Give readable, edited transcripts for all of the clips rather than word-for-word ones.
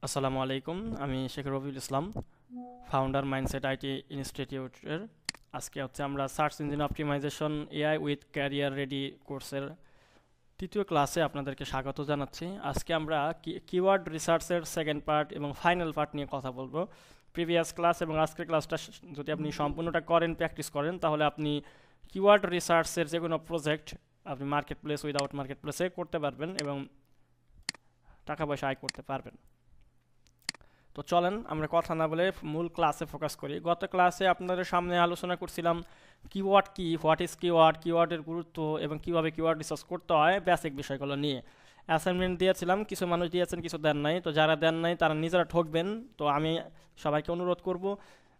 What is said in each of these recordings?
আসসালামু আলাইকুম। আমি Sheikh Rabiul Islam, founder mindset IT ইনস্টিটিউটের। আজকে আমরা search engine optimization AI with career ready কোর্সের তৃতীয় ক্লাসে আপনাদেরকে স্বাগত জানাচ্ছি। আজকে আমরা কিওয়ার্ড রিসার্চের সেকেন্ড পার্ট এবং ফাইনাল পার্ট নিয়ে কথা বলবো। প্রিভিয়াস ক্লাস এবং আজকের ক্লাসটা যদি আপনি সম্পূর্ণটা করেন, প্র্যাকটিস করেন, তাহলে আপনি কিওয়ার্ড রিসার্চের যে কোনো প্রজেক্ট আপনি মার্কেট প্লেস উইদাউট মার্কেট প্লেসে করতে পারবেন এবং টাকা পয়সা আয় করতে পারবেন। তো চলেন আমরা কথা না বলে মূল ক্লাসে ফোকাস করি। গত ক্লাসে আপনাদের সামনে আলোচনা করছিলাম কিওয়ার্ড কি, হোয়াট ইজ কিওয়ার্ড, কিওয়ার্ডের গুরুত্ব এবং কীভাবে কিওয়ার্ড রিসার্চ করতে হয়, বেসিক বিষয়গুলো নিয়ে অ্যাসাইনমেন্ট দিয়েছিলাম। কিছু মানুষ দিয়েছেন, কিছু দেন নাই। তো যারা দেন নাই তারা নিজেরা ঠকবেন। তো আমি সবাইকে অনুরোধ করব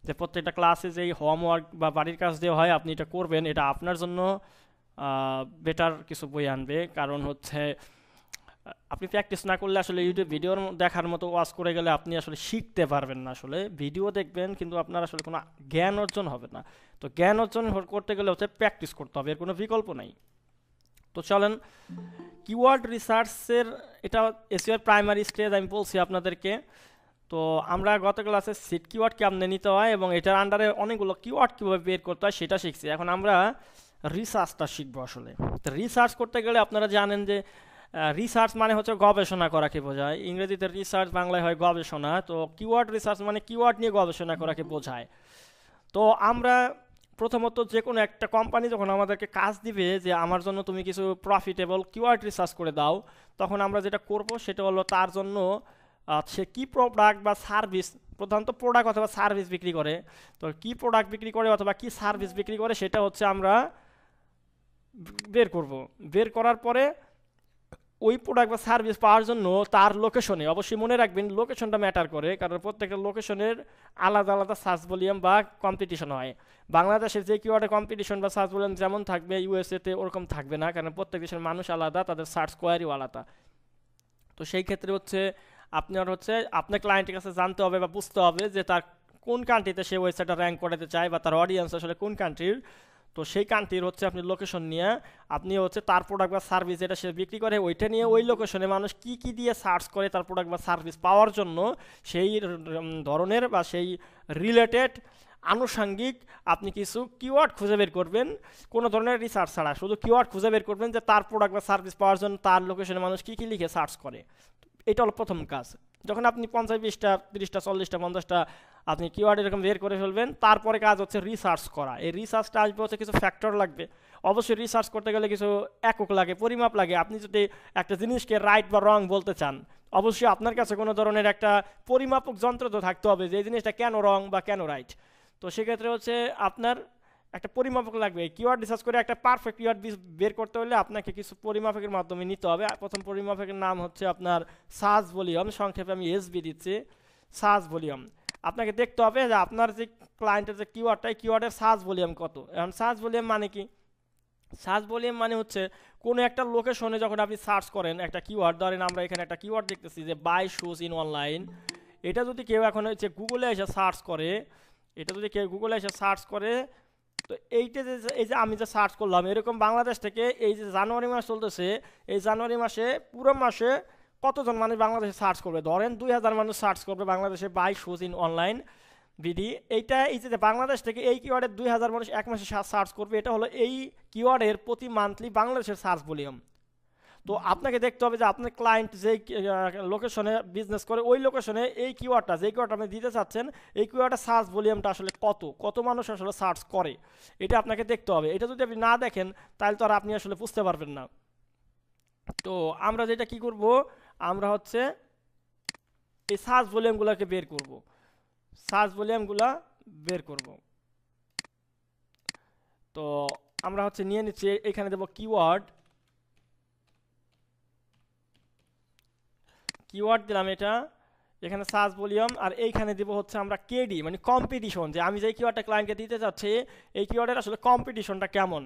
যে প্রত্যেকটা ক্লাসে যেই হোমওয়ার্ক বা বাড়ির কাজ দেওয়া হয় আপনি এটা করবেন। এটা আপনার জন্য বেটার কিছু বই আনবে। কারণ আপনি প্র্যাকটিস না করলে আসলে ইউটিউব ভিডিওর দেখার মতো ওয়াচ করে গেলে আপনি আসলে শিখতে পারবেন না। আসলে ভিডিও দেখবেন কিন্তু আপনার আসলে কোনো জ্ঞান অর্জন হবে না। তো জ্ঞান অর্জন করতে গেলে প্র্যাকটিস করতে হবে, এর কোনো বিকল্প নাই। তো চলেন, কিওয়ার্ড রিসার্চের এটা এসইও প্রাইমারি স্টেজ আমি বলছি আপনাদেরকে। তো আমরা গত ক্লাসে সিট কিওয়ার্ড কেমনে নিতে হয় এবং এটার আন্ডারে অনেকগুলো কিওয়ার্ড কীভাবে বের করতে হয় সেটা শিখছি। এখন আমরা রিসার্চটা শিখবো। আসলে তো রিসার্চ করতে গেলে আপনারা জানেন যে রিসার্চ মানে গবেষণা করাকে বোঝায়। ইংরেজিতে রিসার্চ, বাংলায় হয় গবেষণা। তো কিওয়ার্ড রিসার্চ মানে কিওয়ার্ড নিয়ে গবেষণা করাকে বোঝায়। তো আমরা প্রথমত যে কোনো একটা কোম্পানি যখন আমাদেরকে কাজ দিবে যে আমার জন্য তুমি কিছু প্রফিটেবল কিওয়ার্ড রিসার্চ করে দাও, তখন আমরা যেটা করব সেটা হলো তার জন্য সে কী প্রোডাক্ট বা সার্ভিস, প্রধানত প্রোডাক্ট অথবা সার্ভিস বিক্রি করে। তো কী প্রোডাক্ট বিক্রি করে অথবা কী সার্ভিস বিক্রি করে সেটা আমরা বের করব। বের করার পরে ওই প্রোডাক্ট বা সার্ভিস পাওয়ার জন্য তার লোকেশনে, অবশ্যই মনে রাখবেন লোকেশনটা ম্যাটার করে, কারণ প্রত্যেকটা লোকেশনের আলাদা আলাদা সার্চ ভলিউম বা কম্পিটিশন হয়। বাংলাদেশের যে কিওয়ার্ডে কম্পিটিশন বা সার্চ ভলিউম যেমন থাকবে ইউএসএতে ওরকম থাকবে না, কারণ প্রত্যেক দেশের মানুষ আলাদা, তাদের সার্চ কোয়ারিও আলাদা। তো সেই ক্ষেত্রে আপনার ক্লায়েন্টের কাছে জানতে হবে বা বুঝতে হবে যে তার কোন কান্ট্রিতে সে ওয়েবসাইটটা র্যাঙ্ক করাতে চায় বা তার অডিয়েন্স আসলে কোন কান্ট্রির। তো সেই কান্ট্রির আপনি লোকেশন নিয়ে আপনি তার প্রোডাক্ট বা সার্ভিস যেটা সে বিক্রি করে ওইটা নিয়ে ওই লোকেশনে মানুষ কি কি দিয়ে সার্চ করে তার প্রোডাক্ট বা সার্ভিস পাওয়ার জন্য সেই ধরনের বা সেই রিলেটেড আনুষঙ্গিক আপনি কিছু কিওয়ার্ড খুঁজে বের করবেন। কোনো ধরনের রিসার্চ ছাড়া শুধু কিওয়ার্ড খুঁজে বের করবেন যে তার প্রোডাক্ট বা সার্ভিস পাওয়ার জন্য তার লোকেশনে মানুষ কী কী লিখে সার্চ করে। এটা হলো প্রথম কাজ। যখন আপনি 50, 20টা, 30টা, 40টা, 50টা আপনি কিওয়ার্ড এরকম বের করে ফেলবেন, তারপরে কাজ রিসার্চ করা। এই রিসার্চটা আসবে কিছু ফ্যাক্টর লাগবে। অবশ্যই রিসার্চ করতে গেলে কিছু একক লাগে, পরিমাপ লাগে। আপনি যদি একটা জিনিসকে রাইট বা রং বলতে চান, অবশ্যই আপনার কাছে কোনো ধরনের একটা পরিমাপক যন্ত্র তো থাকতে হবে যে এই জিনিসটা কেন রং বা কেন রাইট। তো সেক্ষেত্রে আপনার একটা পরিমাপক লাগবে। কিওয়ার্ড রিসার্চ করে একটা পারফেক্ট কিওয়ার্ড বের করতে হলে আপনাকে কিছু পরিমাপকের মাধ্যমে নিতে হবে। প্রথম পরিমাপকের নাম আপনার সার্চ ভলিউম, সংক্ষেপে আমি এসবি দিচ্ছি, সার্চ ভলিউম। আপনাকে দেখতে হবে যে আপনার যে ক্লায়েন্টের যে কিওয়ার্ডটা, কিওয়ার্ডের সার্চ ভলিউম কত। এখন সার্চ ভলিউম মানে কি? সার্চ ভলিউম মানে কোনো একটা লোকেশনে যখন আপনি সার্চ করেন একটা কিওয়ার্ড, ধরেন আমরা এখানে একটা কিওয়ার্ড দেখতেছি যে বাই শুজ ইন অনলাইন। এটা যদি কেউ এখন গুগলে এসে সার্চ করে, তো এই যে আমি যে সার্চ করলাম, এরকম বাংলাদেশ থেকে এই যে জানুয়ারি মাস চলতেছে, এই জানুয়ারি মাসে পুরো মাসে কতজন মানুষ বাংলাদেশে সার্চ করবে? ধরেন 2000 মানুষ সার্চ করবে বাংলাদেশে buy shoes in online BD. এই যে বাংলাদেশ থেকে এই কিওয়ার্ডের 2000 মানুষ এক মাসে সার্চ করবে, এটা হলো এই কিওয়ার্ডের প্রতি মান্থলি বাংলাদেশের সার্চ ভলিউম। তো আপনাকে দেখতে হবে যে আপনার ক্লায়েন্ট যেই লোকেশনে বিজনেস করে ওই লোকেশনে এই কিওয়ার্ডটা, যেই কিওয়ার্ড আপনি দিতে চাচ্ছেন, এই কিওয়ার্ডের সার্চ ভলিউমটা আসলে কত মানুষ আসলে সার্চ করে, এটা আপনাকে দেখতে হবে। এটা যদি আপনি না দেখেন তাহলে তো আর আপনি আসলে বুঝতে পারবেন না। তো আমরা যেটা কি করব, আমরা এই সার্চ ভলিউমগুলোকে বের করব। তো আমরা নিয়ে নিচ্ছি, এখানে দেব কিওয়ার্ড দিলাম এটা, এখানে সার্চ ভলিউম, আর এইখানে দেব আমরা কেডি মানে কম্পিটিশন, যে আমি যে কিওয়ার্ডটা ক্লায়েন্টকে দিতে চাচ্ছি এই কিওয়ার্ডের আসলে কম্পিটিশনটা কেমন।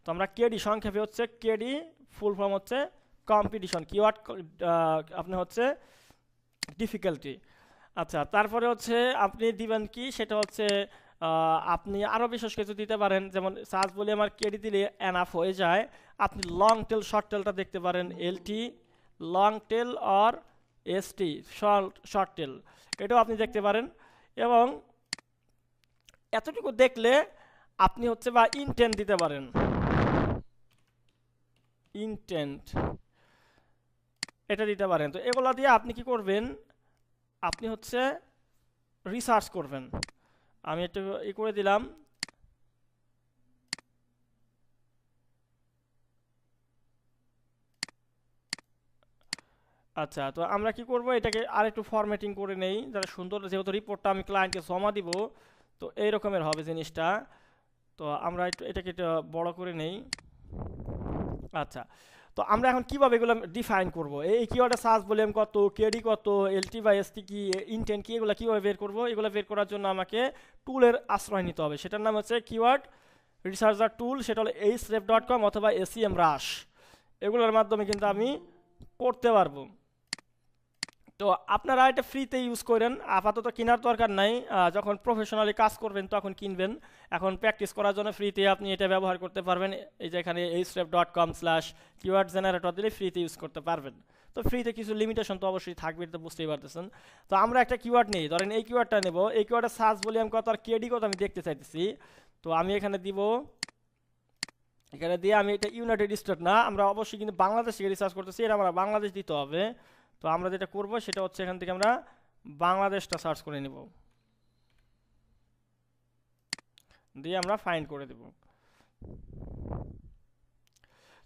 তো আমরা কেডি, সংক্ষেপে KD, full form competition, keyword আপনি ডিফিকাল্টি। আচ্ছা, তারপরে আপনি দিবেন কি, সেটা আপনি আরও বিশেষ কিছু দিতে পারেন, যেমন সার্চ ভলিউম আর কেডি দিলে এনাফ হয়ে যায়। আপনি লং টেল, শর্ট টেলটা দেখতে পারেন, LT, long tail or ST short tail, এটাও আপনি দেখতে পারেন। এবং এতটুকু দেখলে আপনি হচ্ছে বা ইনটেন্ট দিতে পারেন, ইনটেন্ট এটা দিতে পারেন। তো এগুলা দিয়ে আপনি কি করবেন, আপনি হচ্ছে রিসার্চ করবেন। আমি একটু করে দিলাম। আচ্ছা, তো আমরা কি করব, এটাকে আরেকটু ফরম্যাটিং করে নেই যাতে সুন্দর, যেহেতু রিপোর্টটা আমি ক্লায়েন্টকে জমা দিব, তো এই রকমের হবে জিনিসটা। তো আমরা একটু এটাকে একটু বড় করে নেই। আচ্ছা, তো আমরা এখন কিভাবে এগুলো ডিফাইন করব, এই কিওয়ার্ডের সার্চ ভলিউম কত, কেডি কত, এলটি বা এসটি কি, ইনটেন্ট কি, এগুলো কীভাবে বের করব, এগুলো বের করার জন্য আমাকে টুলের আশ্রয় নিতে হবে। সেটার নাম হচ্ছে কিওয়ার্ড রিসার্চার টুল, সেটা হলো href.com অথবা SEMrush, এগুলোর মাধ্যমে কিন্তু আমি করতে পারবো। তো আপনারা এটা ফ্রিতে ইউজ করেন, আপাতত কেনার দরকার নাই, যখন প্রফেশনালি কাজ করবেন তখন কিনবেন। এখন প্র্যাকটিস করার জন্য ফ্রিতে আপনি এটা ব্যবহার করতে পারবেন। এই যে এখানে href.com/keyword generator দিলে ফ্রিতে ইউজ করতে পারবেন। তো ফ্রিতে কিছু লিমিটেশন তো অবশ্যই থাকবে, এটা তো বুঝতেই পারতেছেন। তো আমরা একটা কিওয়ার্ড নেই, ধরেন এই কিওয়ার্ডটা নেব, এই কিওয়ার্ডের সার্চ ভলিউম কত আর কেডি কত আমি দেখতে চাইতেছি। তো আমি এখানে দিব, এখানে দিয়ে আমি এটা ইউনাইটেড স্টেট না, আমরা অবশ্যই কিন্তু বাংলাদেশ থেকে রিসার্চ করতেছি, এটা আমরা বাংলাদেশ দিতে হবে। তো আমরা যেটা করব সেটা হচ্ছে এখান থেকে আমরা বাংলাদেশটা সার্চ করে নিব, দিয়ে আমরা ফাইন্ড করে দেব।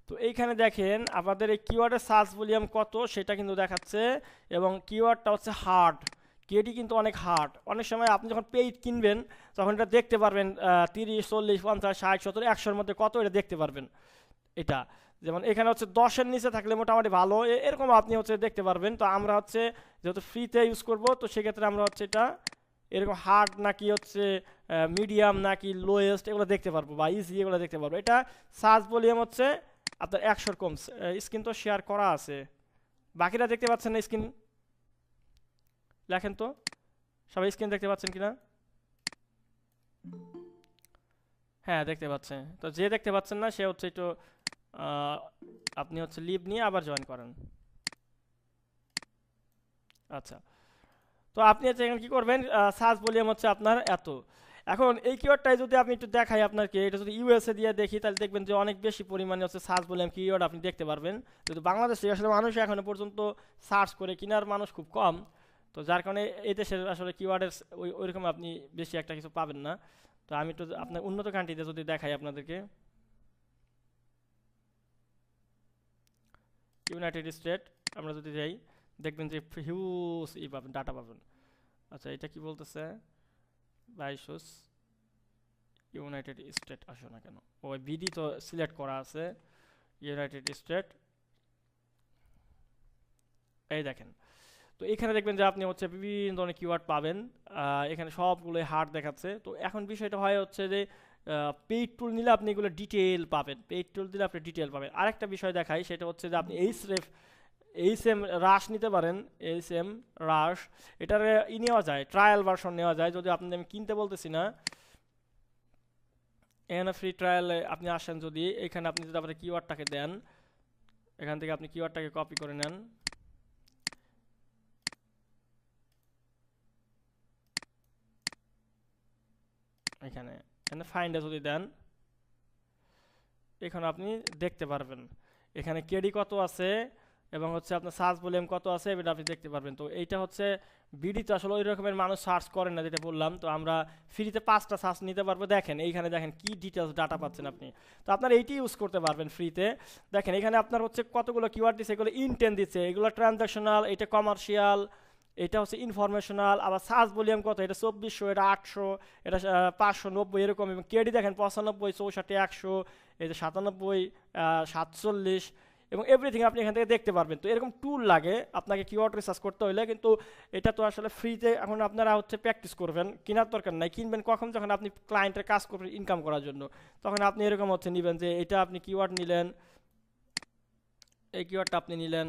তো এইখানে দেখেন আপনাদের এই কিওয়ার্ডের সার্চ ভলিউম কত সেটা কিন্তু দেখাচ্ছে, এবং কিওয়ার্ডটা হচ্ছে হার্ড, কেডি কিন্তু অনেক হার্ড। অনেক সময় আপনি যখন পেইড কিনবেন তখন এটা দেখতে পারবেন 30, 40, 50, 60, 70, 100-এর মধ্যে কত এটা দেখতে পারবেন। এটা যেমন এখানে হচ্ছে 10-এর নিচে থাকলে মোটামুটি ভালো, এরকম আপনি হচ্ছে দেখতে পারবেন। তো আমরা হচ্ছে যেহেতু ফ্রিতে ইউজ করব, তো সেক্ষেত্রে আমরা হচ্ছে এটা এরকম হার্ড নাকি হচ্ছে মিডিয়াম নাকি লোয়েস্ট এগুলো দেখতে পারবো, বা ইজি এগুলো দেখতে পারবো। এটা সার্চ ভলিউম হচ্ছে আপনার 100-এর কম। স্ক্রিন তো শেয়ার করা আছে, বাকিরা দেখতে পাচ্ছেন না স্ক্রিন? লেখেন তো সবাই স্ক্রিন দেখতে পাচ্ছেন কিনা? হ্যাঁ দেখতে পাচ্ছেন। তো যে দেখতে পাচ্ছেন না সে হচ্ছে একটু আপনি হচ্ছে লিভ নিয়ে আবার জয়েন করেন। আচ্ছা, তো আপনি হচ্ছে এখানে কী করবেন, সার্চ ভলিউম হচ্ছে আপনার এত। এখন এই কিওয়ার্ডটাই যদি আপনি একটু দেখাই আপনাকে, এটা যদি ইউএসএ দিয়ে দেখি তাহলে দেখবেন যে অনেক বেশি পরিমাণে হচ্ছে সার্চ ভলিউম কিওয়ার্ড আপনি দেখতে পারবেন। কিন্তু বাংলাদেশে আসলে মানুষ এখনো পর্যন্ত সার্চ করে, কেনার মানুষ খুব কম। তো যার কারণে এই দেশের আসলে কিওয়ার্ডের ওইরকম আপনি বেশি একটা কিছু পাবেন না। তো আমি একটু আপনার উন্নত কান্ট্রিতে যদি দেখাই আপনাদেরকে, ইউনাইটেড স্টেট আমরা যদি যাই দেখবেন যে হিউজ ই পাবেন, ডাটা পাবেন। আচ্ছা, এটা কি বলতেছে, বাইশোস ইউনাইটেড স্টেট আসো না কেন, ওই বিডি তো সিলেক্ট করা আছে, ইউনাইটেড স্টেট। এই দেখেন, তো এখানে দেখবেন যে আপনি হচ্ছে বিভিন্ন ধরনের কিওয়ার্ড পাবেন, এখানে সবগুলোই হার্ড দেখাচ্ছে। তো এখন বিষয়টা হয় হচ্ছে যে পেইড টুল নিলে আপনি এগুলো ডিটেল পাবেন, পেইড টুল দিলে আপনি ডিটেল পাবেন। আরেকটা বিষয় দেখাই, সেটা হচ্ছে যে আপনি SEMrush নিতে পারেন, SEMrush এটার নেওয়া যায়, ট্রায়াল ভার্সন নেওয়া যায়। যদি আপনি, আমি কিনতে বলতেছি না, এখানে ফ্রি ট্রায়ালে আপনি আসেন, যদি এখানে আপনি যদি আপনার কিওয়ার্ডটাকে দেন, এখান থেকে আপনি কিওয়ার্ডটাকে কপি করে নেন, এখানে ফাইন্ডে যদি দেন, এখানে আপনি দেখতে পারবেন এখানে কেডি কত আছে এবং হচ্ছে আপনার সার্চ ভলিউম কত আছে, এটা আপনি দেখতে পারবেন। তো এইটা হচ্ছে বিডিতে আসলে ওই রকমের মানুষ সার্চ করেন না, যেটা বললাম। তো আমরা ফ্রিতে 5টা সার্চ নিতে পারবো। দেখেন এইখানে দেখেন কি ডিটেলস ডাটা পাচ্ছেন আপনি। তো আপনার এইটি ইউজ করতে পারবেন ফ্রিতে। দেখেন এখানে আপনার হচ্ছে কতগুলো কিওয়ার্ড দিচ্ছে, এগুলো ইনটেন্ট দিচ্ছে, এগুলো ট্রানজাকশনাল, এটা কমার্শিয়াল, এটা হচ্ছে ইনফরমেশনাল। আবার সার্চ ভলিউম কত, এটা 2400, এটা 800, এটা 590 এরকম। এবং কেডি দেখেন 95, 64, 100, এই যে 97, 47 এবং এভরিথিং আপনি এখান থেকে দেখতে পারবেন। তো এরকম টুল লাগে আপনাকে কিওয়ার্ড রিসার্চ করতে হলে, কিন্তু এটা তো আসলে ফ্রিতে এখন আপনারা হচ্ছে প্র্যাকটিস করবেন, কেনার দরকার নাই। কিনবেন কখন, যখন আপনি ক্লায়েন্টের কাজ করবেন ইনকাম করার জন্য, তখন আপনি এরকম হচ্ছে নেবেন যে এটা আপনি কিওয়ার্ড নিলেন, এই কিওয়ার্ডটা আপনি নিলেন,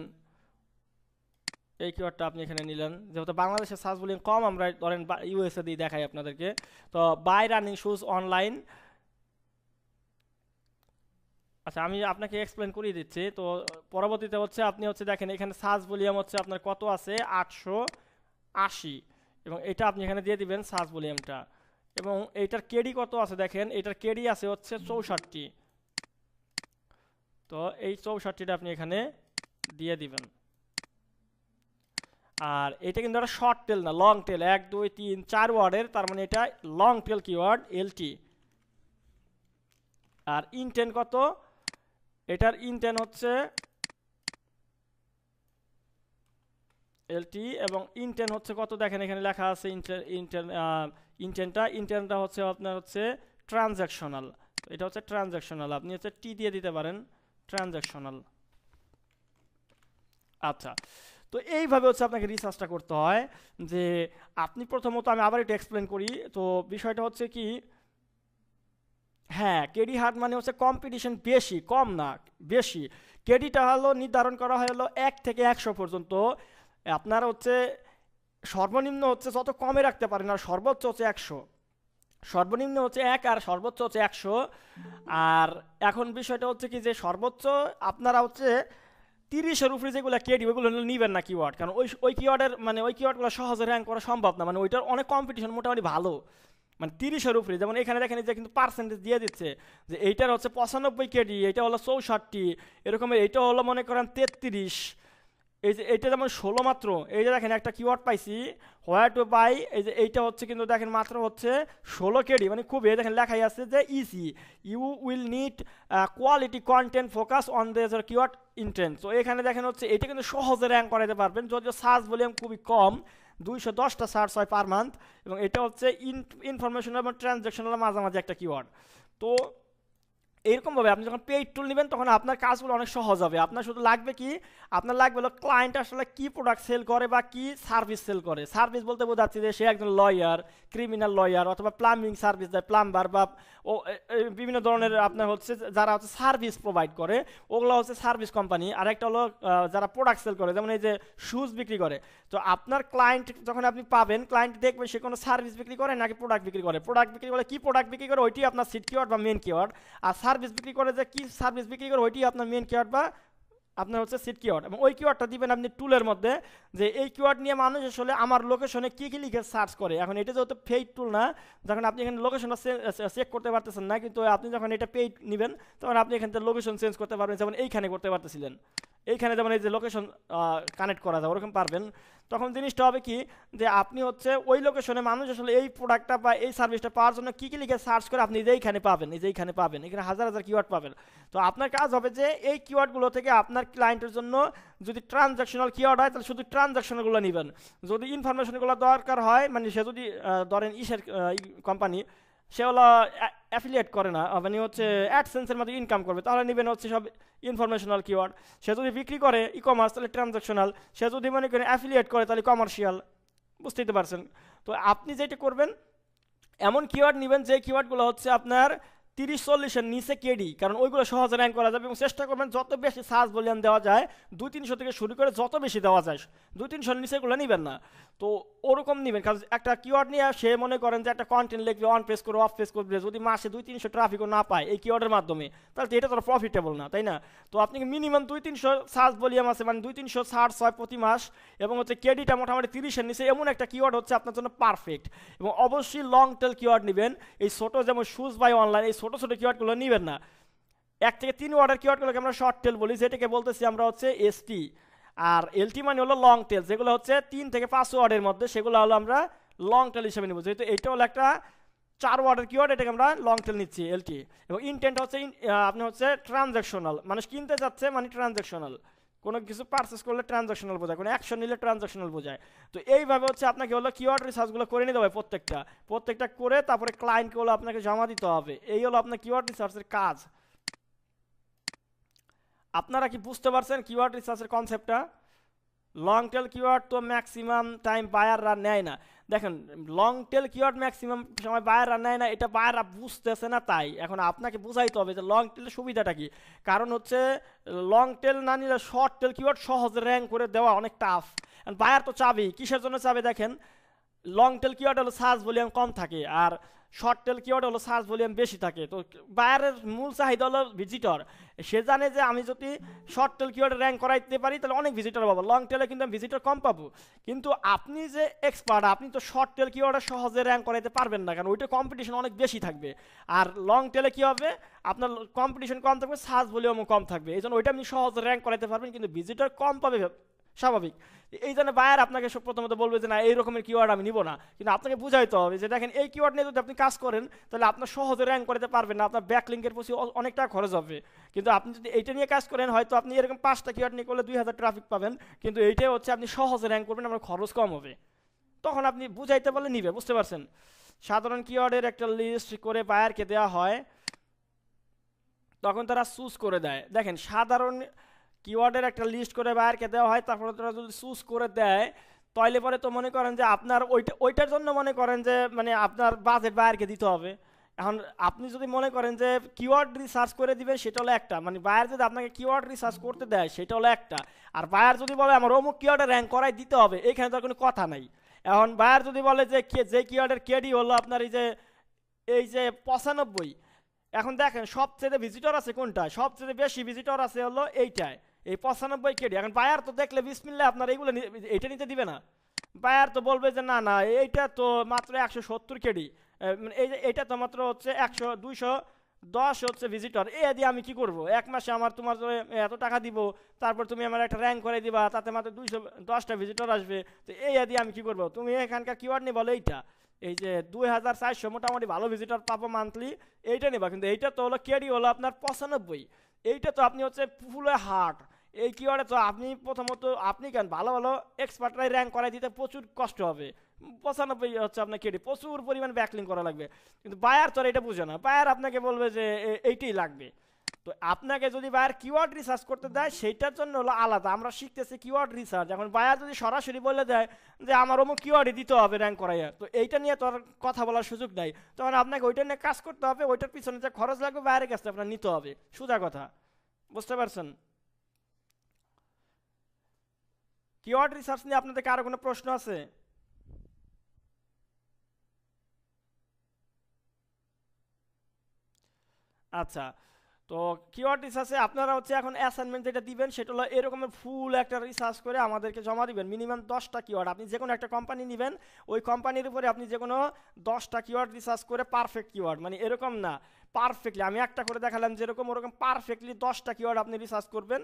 এই কিওয়ার্ডটা আপনি এখানে নিলেন। যেহেতু বাংলাদেশের সার্চ ভলিউম কম, আমরা ধরেন ইউএসএ দিয়ে দেখাই আপনাদেরকে। তো বাই রানিং শুজ অনলাইন, আচ্ছা আমি আপনাকে এক্সপ্লেন করিয়ে দিচ্ছি। তো পরবর্তীতে হচ্ছে আপনি হচ্ছে দেখেন এখানে সার্চ ভলিউম হচ্ছে আপনার কত আছে 880, এবং এটা আপনি এখানে দিয়ে দিবেন সার্চ ভলিউমটা। এবং এইটার কেডি কত আছে দেখেন, এটার কেডি আছে হচ্ছে 64। তো এই 64টা আপনি এখানে দিয়ে দিবেন। আর এটা কিন্তু একটা শর্ট টেল না, লং টেল, 1 2 3 4 ওয়ার্ডের, তার মানে এটা লং টেল কিওয়ার্ড এলটি। আর ইনটেন্ট কত, এটার ইনটেন্ট হচ্ছে এলটি, এবং ইনটেন্ট হচ্ছে কত দেখেন এখানে লেখা আছে ইনটেন্টটা হচ্ছে আপনার হচ্ছে ট্রানজ্যাকশনাল। এটা হচ্ছে ট্রানজ্যাকশনাল, আপনি হচ্ছে টি দিয়ে দিতে পারেন, ট্রানজ্যাকশনাল। আচ্ছা, তো এইভাবে হচ্ছে আপনাকে রিসার্চটা করতে হয়। যে আপনি প্রথমত, আমি আবার একটু এক্সপ্লেন করি। তো বিষয়টা হচ্ছে কি, হ্যাঁ কেডি হার্ড মানে হচ্ছে কম্পিটিশন বেশি, কম না বেশি। কেডিটা হলো নির্ধারণ করা হলো 1 থেকে 100 পর্যন্ত। আপনার হচ্ছে সর্বনিম্ন হচ্ছে যত কমে রাখতে পারেন, আর সর্বোচ্চ হচ্ছে 100। সর্বনিম্ন হচ্ছে 1 আর সর্বোচ্চ হচ্ছে 100। আর এখন বিষয়টা হচ্ছে কি, যে সর্বোচ্চ আপনারা হচ্ছে 30-এর উপরে যেগুলো কেডি ওইগুলো নিবেন না কিওয়ার্ড, কারণ ওই কিওয়ার্ডের মানে ওই কিওয়ার্ডগুলো সহজে র্যাঙ্ক করা সম্ভব না, মানে ওইটার অনেক কম্পিটিশন মোটামুটি ভালো। মানে 30-এর উপরে, যেমন এখানে দেখেন যে কিন্তু পার্সেন্টেজ দিয়ে দিচ্ছে যে এইটার হচ্ছে 95 কেডি, এইটা হলো 64, এরকম এইটা হলো মনে করেন 33। এই যে এইটা যেমন 16 মাত্র, এই যে দেখেন একটা কিওয়ার্ড পাইছি হোয়ার টু বাই, এই যে এইটা হচ্ছে কিন্তু দেখেন মাত্র হচ্ছে 16 কেডি, মানে খুবই দেখেন লেখাই আছে যে ইসি, you will need quality content focus on the keyword intent. তো এখানে দেখেন হচ্ছে এটা কিন্তু সহজে র্যাঙ্ক করাতে পারবেন, যদিও সার্চ ভলিউম খুবই কম, 210টা সার্চ হয় পার মান্থ, এবং এটা হচ্ছে ইনফরমেশনাল এবং ট্রানজ্যাকশনাল মাঝামাঝি একটা কিওয়ার্ড। তো এরকমভাবে আপনি যখন পেইড টুল নেবেন তখন আপনার কাজগুলো অনেক সহজ হবে। আপনার শুধু লাগবে কি, আপনার লাগবে হলো ক্লায়েন্ট আসলে কি প্রোডাক্ট সেল করে বা কি সার্ভিস সেল করে। সার্ভিস বলতে বোঝাচ্ছি যে সে একজন লয়ার, ক্রিমিনাল লয়ার, অথবা প্লাম্বিং সার্ভিস দেয়, প্লাম্বার, বা বিভিন্ন ধরনের আপনার হচ্ছে যারা হচ্ছে সার্ভিস প্রোভাইড করে, ওগুলো হচ্ছে সার্ভিস কোম্পানি। আর একটা হলো যারা প্রোডাক্ট সেল করে, যেমন এই যে শুজ বিক্রি করে। তো আপনার ক্লায়েন্ট যখন আপনি পাবেন, ক্লায়েন্ট দেখবেন সে কোনো সার্ভিস বিক্রি করে নাকি প্রোডাক্ট বিক্রি করে। প্রোডাক্ট বিক্রি করে কি প্রোডাক্ট বিক্রি করে ওইটি আপনার সিট কিওয়ার্ড বা মেন কিওয়ার্ড, আর সার্ভিস বিক্রি করে যে কি সার্ভিস বিক্রি করে ওইটি আপনার মেন কিওয়ার্ড বা আপনার হচ্ছে সিট কিওয়ার্ড। এবং ওই কিওয়ার্ডটা দিবেন আপনি টুলের মধ্যে, যে এই কিওয়ার্ড নিয়ে মানুষ আসলে আমার লোকেশনে কী কী লিখে সার্চ করে। এখন এটা যেহেতু পেইড টুল না, যখন আপনি এখানে লোকেশনটা চেক করতে পারতেছেন না, কিন্তু আপনি যখন এটা পেইড নেবেন তখন আপনি এখান থেকে লোকেশন চেঞ্জ করতে পারবেন, যেমন এইখানে করতে পারতেছিলেন, এইখানে যেমন এই যে লোকেশন কানেক্ট করা যায় ওরকম পারবেন। তখন জিনিসটা হবে কি, যে আপনি হচ্ছে ওই লোকেশনে মানুষ আসলে এই প্রোডাক্টটা বা এই সার্ভিসটা পাওয়ার জন্য কী কী লিখে সার্চ করে আপনি এইখানে পাবেন, এইখানে পাবেন, এখানে হাজার হাজার কিওয়ার্ড পাবেন। তো আপনার কাজ হবে যে এই কিওয়ার্ডগুলো থেকে আপনার ক্লায়েন্টের জন্য যদি ট্রানজ্যাকশনাল কিওয়ার্ড হয় তাহলে শুধু ট্রানজ্যাকশনগুলো নেবেন। যদি ইনফরমেশনগুলো দরকার হয়, মানে সে যদি ধরেন ইসের কোম্পানি, সে হলো অ্যাফিলিয়েট করে না, মানে হচ্ছে অ্যাডসেন্সের মধ্যে ইনকাম করবে, তাহলে নেবেন হচ্ছে সব ইনফরমেশনাল কিওয়ার্ড। সে যদি বিক্রি করে ই কমার্স তাহলে ট্রানজ্যাকশনাল, সে যদি মনে করেন অ্যাফিলিয়েট করে তাহলে কমার্শিয়াল। বুঝতেই তো পারছেন। তো আপনি যেটা করবেন, এমন কিওয়ার্ড নেবেন যে কিওয়ার্ডগুলো হচ্ছে আপনার 30-40-এর নিচে কেডি, কারণ ওইগুলো সহজে র্যাঙ্ক করা যাবে। এবং চেষ্টা করবেন যত বেশি সার্চ ভলিউম দেওয়া যায়, 200-300 থেকে শুরু করে যত বেশি দেওয়া যায়, 200-300-এর নিচেগুলো নেবেন না। তো ওরকম নেবেন, কারণ একটা কিওয়ার্ড নিয়ে সে মনে করেন যে একটা কন্টেন্ট লিখবে, অন পেজ করে অফ পেজ করবে, যদি মাসে 200-300 ট্রাফিকও না পায় এই কিওয়ার্ডের মাধ্যমে, তাহলে তো এটা তো প্রফিটেবল না, তাই না? তো আপনি মিনিমাম 200-300 সার্চ ভলিউম আছে, মানে 200-300 সার্চ হয় প্রতি মাস, এবং হচ্ছে কেডিটা মোটামুটি 30-এর নিচে, এমন একটা কিওয়ার্ড হচ্ছে আপনার জন্য পারফেক্ট। এবং অবশ্যই লং টেল কিওয়ার্ড নেবেন। এই ছোটো যেমন শুজ বাই অনলাইন, এই ছোটো ছোটো কিওয়ার্ডগুলো নেবেন না। 1 থেকে 3 ওয়ার্ডের কিওয়ার্ডগুলোকে আমরা শর্ট টেল বলি, যেটাকে বলতেছি আমরা হচ্ছে এসটি। আর এলটি মানে হলো লং টেল, যেগুলো হচ্ছে 3 থেকে 5 ওয়ার্ডের মধ্যে, সেগুলো হলো আমরা লং টেল হিসেবে নেব। যেহেতু এইটা হলো একটা 4 ওয়ার্ডের কিওয়ার্ড, এটাকে আমরা লং টেল নিচ্ছি এলটি। এবং ইনটেন্ট হচ্ছে আপনি হচ্ছে ট্রানজ্যাকশনাল, মানুষ কিনতে যাচ্ছে মানে ট্রানজ্যাকশনাল, কোনো কিছু পারচেস করলে ট্রানজ্যাকশনাল বোঝায়, কোনো অ্যাকশন নিলে ট্রানজ্যাকশনাল বোঝায়। তো এইভাবে হচ্ছে আপনাকে হলো কিওয়ার্ড রিসার্চগুলো করে নিতে হবে, প্রত্যেকটা করে তারপরে ক্লায়েন্টকে হলো আপনাকে জমা দিতে হবে। এই হলো আপনার কিওয়ার্ড রিসার্চের কাজ। আপনারা কি বুঝতে পারছেন কিওয়ার্ড রিসার্চের কনসেপ্টটা? লং টেল কিওয়ার্ড তো ম্যাক্সিমাম টাইম বায়াররা নেয় না। দেখেন লং টেল কিওয়ার্ড ম্যাক্সিমাম সময় বায়াররা নেয় না, এটা বায়াররা বুঝতেছে না। তাই এখন আপনাকে বুঝাইতে হবে যে লং টেলের সুবিধাটা কি। কারণ হচ্ছে লং টেল না নিলে শর্ট টেল কিওয়ার্ড সহজে র্যাঙ্ক করে দেওয়া অনেক টাফ। বায়ার তো চাবি, কিসের জন্য চাবে দেখেন, লং টেল কিওয়ার্ড হলো সার্চ ভলিউম কম থাকে, আর শর্ট টেল কিওয়ার্ড হলো সার্চ ভলিউম বেশি থাকে। তো বায়ারের মূল চাহিদা হলো ভিজিটর, সে জানে যে আমি যদি শর্ট টেল কিওয়ার্ডে র্যাঙ্ক করাইতে পারি তাহলে অনেক ভিজিটর পাবো, লং টেলে কিন্তু আমি ভিজিটর কম পাবো। কিন্তু আপনি যে এক্সপার্ট, আপনি তো শর্ট টেল কিওয়ার্ডে সহজে র্যাঙ্ক করাইতে পারবেন না, কারণ ওইটা কম্পিটিশন অনেক বেশি থাকবে। আর লং টেলে কী হবে, আপনার কম্পিটিশন কম থাকবে, সার্চ ভলিউমও কম থাকবে, এই জন্য ওইটা আপনি সহজে র্যাঙ্ক করাইতে পারবেন, কিন্তু ভিজিটর কম পাবে, স্বাভাবিক। এই জন্য বায়ার আপনাকে প্রথমত বলবে যে না এই রকমের কিওয়ার্ড আমি নিব না, কিন্তু আপনাকে বুঝাইতে হবে যে দেখেন এই কিওয়ার্ড নিয়ে যদি আপনি কাজ করেন তাহলে আপনার সহজে র্যাঙ্ক করতে পারবেন না, আপনার ব্যাকলিঙ্কের প্রতি অনেক টাকা খরচ হবে। কিন্তু আপনি যদি এইটা নিয়ে কাজ করেন, হয়তো আপনি এরকম 5টা কিওয়ার্ড নিয়ে করলে 2000 ট্রাফিক পাবেন, কিন্তু এইটাই হচ্ছে আপনি সহজে র্যাঙ্ক করবেন, আপনার খরচ কম হবে। তখন আপনি বুঝাইতে পারলে নিবে, বুঝতে পারছেন। সাধারণ কিওয়ার্ডের একটা লিস্ট করে বায়ারকে দেওয়া হয়, তখন তারা চুজ করে দেয়। দেখেন সাধারণ কিওয়ার্ডের একটা লিস্ট করে বায়ারকে দেওয়া হয়, তারপরে তারা যদি চুজ করে দেয় তাহলে পরে তো মনে করেন যে আপনার ওইটার জন্য মনে করেন যে মানে আপনার বাজেট বায়ারকে দিতে হবে। এখন আপনি যদি মনে করেন যে কিওয়ার্ড রিসার্চ করে দিবেন সেটা হলো একটা, মানে বায়ার যদি আপনাকে কিওয়ার্ড রিসার্চ করতে দেয় সেটা হলো একটা, আর বায়ার যদি বলে আমার অমুক কিওয়ার্ডে র্যাঙ্ক করাই দিতে হবে, এখানে তো আর কোনো কথা নাই। এখন বায়ার যদি বলে যে কিওয়ার্ডের কেডি হলো আপনার এই যে 95, এখন দেখেন সবচেয়ে ভিজিটর আছে কোনটা, সবচেয়ে বেশি ভিজিটর আছে হলো এইটায়, এই 95 কেডি। এখন বায়ার তো দেখলে বিসমিল্লাহ আপনার এইগুলো এইটা নিতে দিবে না, বায়ার তো বলবে যে না না এইটা তো মাত্র 170 কেডি, এইটা তো মাত্র হচ্ছে 210 হচ্ছে ভিজিটর, এ দিয়ে আমি কি করব, এক মাসে আমার তোমার এত টাকা দিব, তারপর তুমি আমার একটা র্যাঙ্ক করে দিবা, তাতে মাত্র 210টা ভিজিটর আসবে, তো এই দিয়ে আমি কি করব, তুমি এখানকার কিওয়ার্ড নিয়ে বলো এইটা, এই যে 2400 মোটামুটি ভালো ভিজিটর পাবো মান্থলি, এইটা নেবা। কিন্তু এইটা তো হলো কেডি হলো আপনার 95, এইটা তো আপনি হচ্ছে ফুলে হার্ট, এই কিওয়ার্ডে তো আপনি প্রথমত আপনি কেন ভালো ভালো এক্সপার্টরাই র্যাঙ্ক করাই দিতে প্রচুর কষ্ট হবে, 95 হচ্ছে আপনার কেডি, প্রচুর পরিমাণ ব্যাকলিং করা লাগবে। কিন্তু বায়ার তো এটা বুঝে না, বায়ার আপনাকে বলবে যে এইটাই লাগবে। তো আপনাকে যদি বায়ার কিওয়ার্ড রিসার্চ করতে দেয় সেইটার জন্য হলো আলাদা, আমরা শিখতেছি কিওয়ার্ড রিসার্চ। এখন বায়ার যদি সরাসরি বলে দেয় যে আমার অমুক কিওয়ার্ডই দিতে হবে র্যাঙ্ক করাইয়া, তো এইটা নিয়ে তো আর কথা বলার সুযোগ নাই, তখন আপনাকে ওইটা নিয়ে কাজ করতে হবে, ওইটার পিছনে যে খরচ লাগবে বায়ারের কাছে আপনার নিতে হবে, সোজা কথা, বুঝতে পারছেন। কিওয়ার্ড রিসার্চ নিয়ে আপনাদের কারো কোনো প্রশ্ন আছে? আচ্ছা, তো কিওয়ার্ড রিসার্চে আপনারা হচ্ছে এখন অ্যাসাইনমেন্ট যেটা দিবেন সেটা হলো এরকমের ফুল একটা রিসার্চ করে আমাদেরকে জমা দিবেন, মিনিমাম 10টা কিওয়ার্ড। আপনি যে কোনো একটা কোম্পানি নেবেন, ওই কোম্পানির উপরে আপনি যে কোনো 10টা কিওয়ার্ড রিসার্চ করে পারফেক্ট কিওয়ার্ড, মানে এরকম না পারফেক্টলি, আমি একটা করে দেখালাম যেরকম ওরকম পারফেক্টলি 10টা কিওয়ার্ড আপনি রিসার্চ করবেন।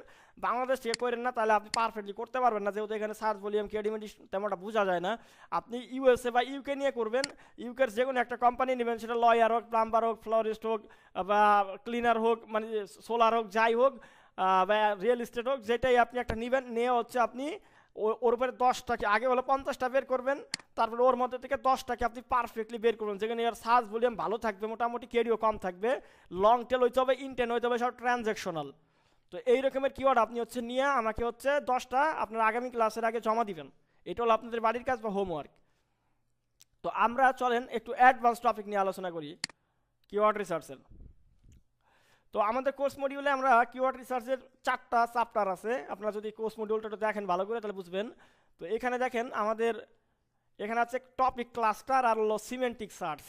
বাংলাদেশ থেকে করেন না তাহলে আপনি পারফেক্টলি করতে পারবেন না, যেহেতু এখানে সার্চ ভলিউম কেডিমেডি তেমনটা বোঝা যায় না। আপনি ইউএসএ বা ইউকে নিয়ে করবেন, ইউকের যে কোনো একটা কোম্পানি নেবেন, সেটা লয়ার হোক, প্লাম্বার হোক, ফ্লোরিস্ট হোক, বা ক্লিনার হোক, মানে সোলার হোক, যাই হোক, বা রিয়েল এস্টেট হোক, যেটাই আপনি একটা নেবেন, নিয়ে হচ্ছে আপনি ওর উপরে 10টাকে আগে হলো 50টা বের করবেন, তারপরে ওর মধ্যে থেকে 10টাকে আপনি পারফেক্টলি বের করবেন, যেখানে এর সার্চ ভলিউম ভালো থাকবে, মোটামুটি কেডিও কম থাকবে, লং টেল হইতে হবে, ইনটেন হইতে হবে, সব ট্রানজ্যাকশনাল। তো এই রকমের কিওয়ার্ড আপনি হচ্ছে নিয়ে আমাকে হচ্ছে 10টা আপনার আগামী ক্লাসের আগে জমা দিবেন, এটা হলো আপনাদের বাড়ির কাজ বা হোমওয়ার্ক। তো আমরা চলেন একটু অ্যাডভান্স টপিক নিয়ে আলোচনা করি, কিওয়ার্ড রিসার্চের। তো আমাদের কোর্স মডিউলে আমরা কিওয়ার্ড রিসার্চের 4টা চ্যাপ্টার আছে, আপনারা যদি কোর্স মডিউলটা দেখেন ভালো করে তাহলে বুঝবেন। তো এখানে দেখেন আমাদের এখানে আছে টপিক ক্লাস্টার আর হলো সিমেন্টিক সার্চ।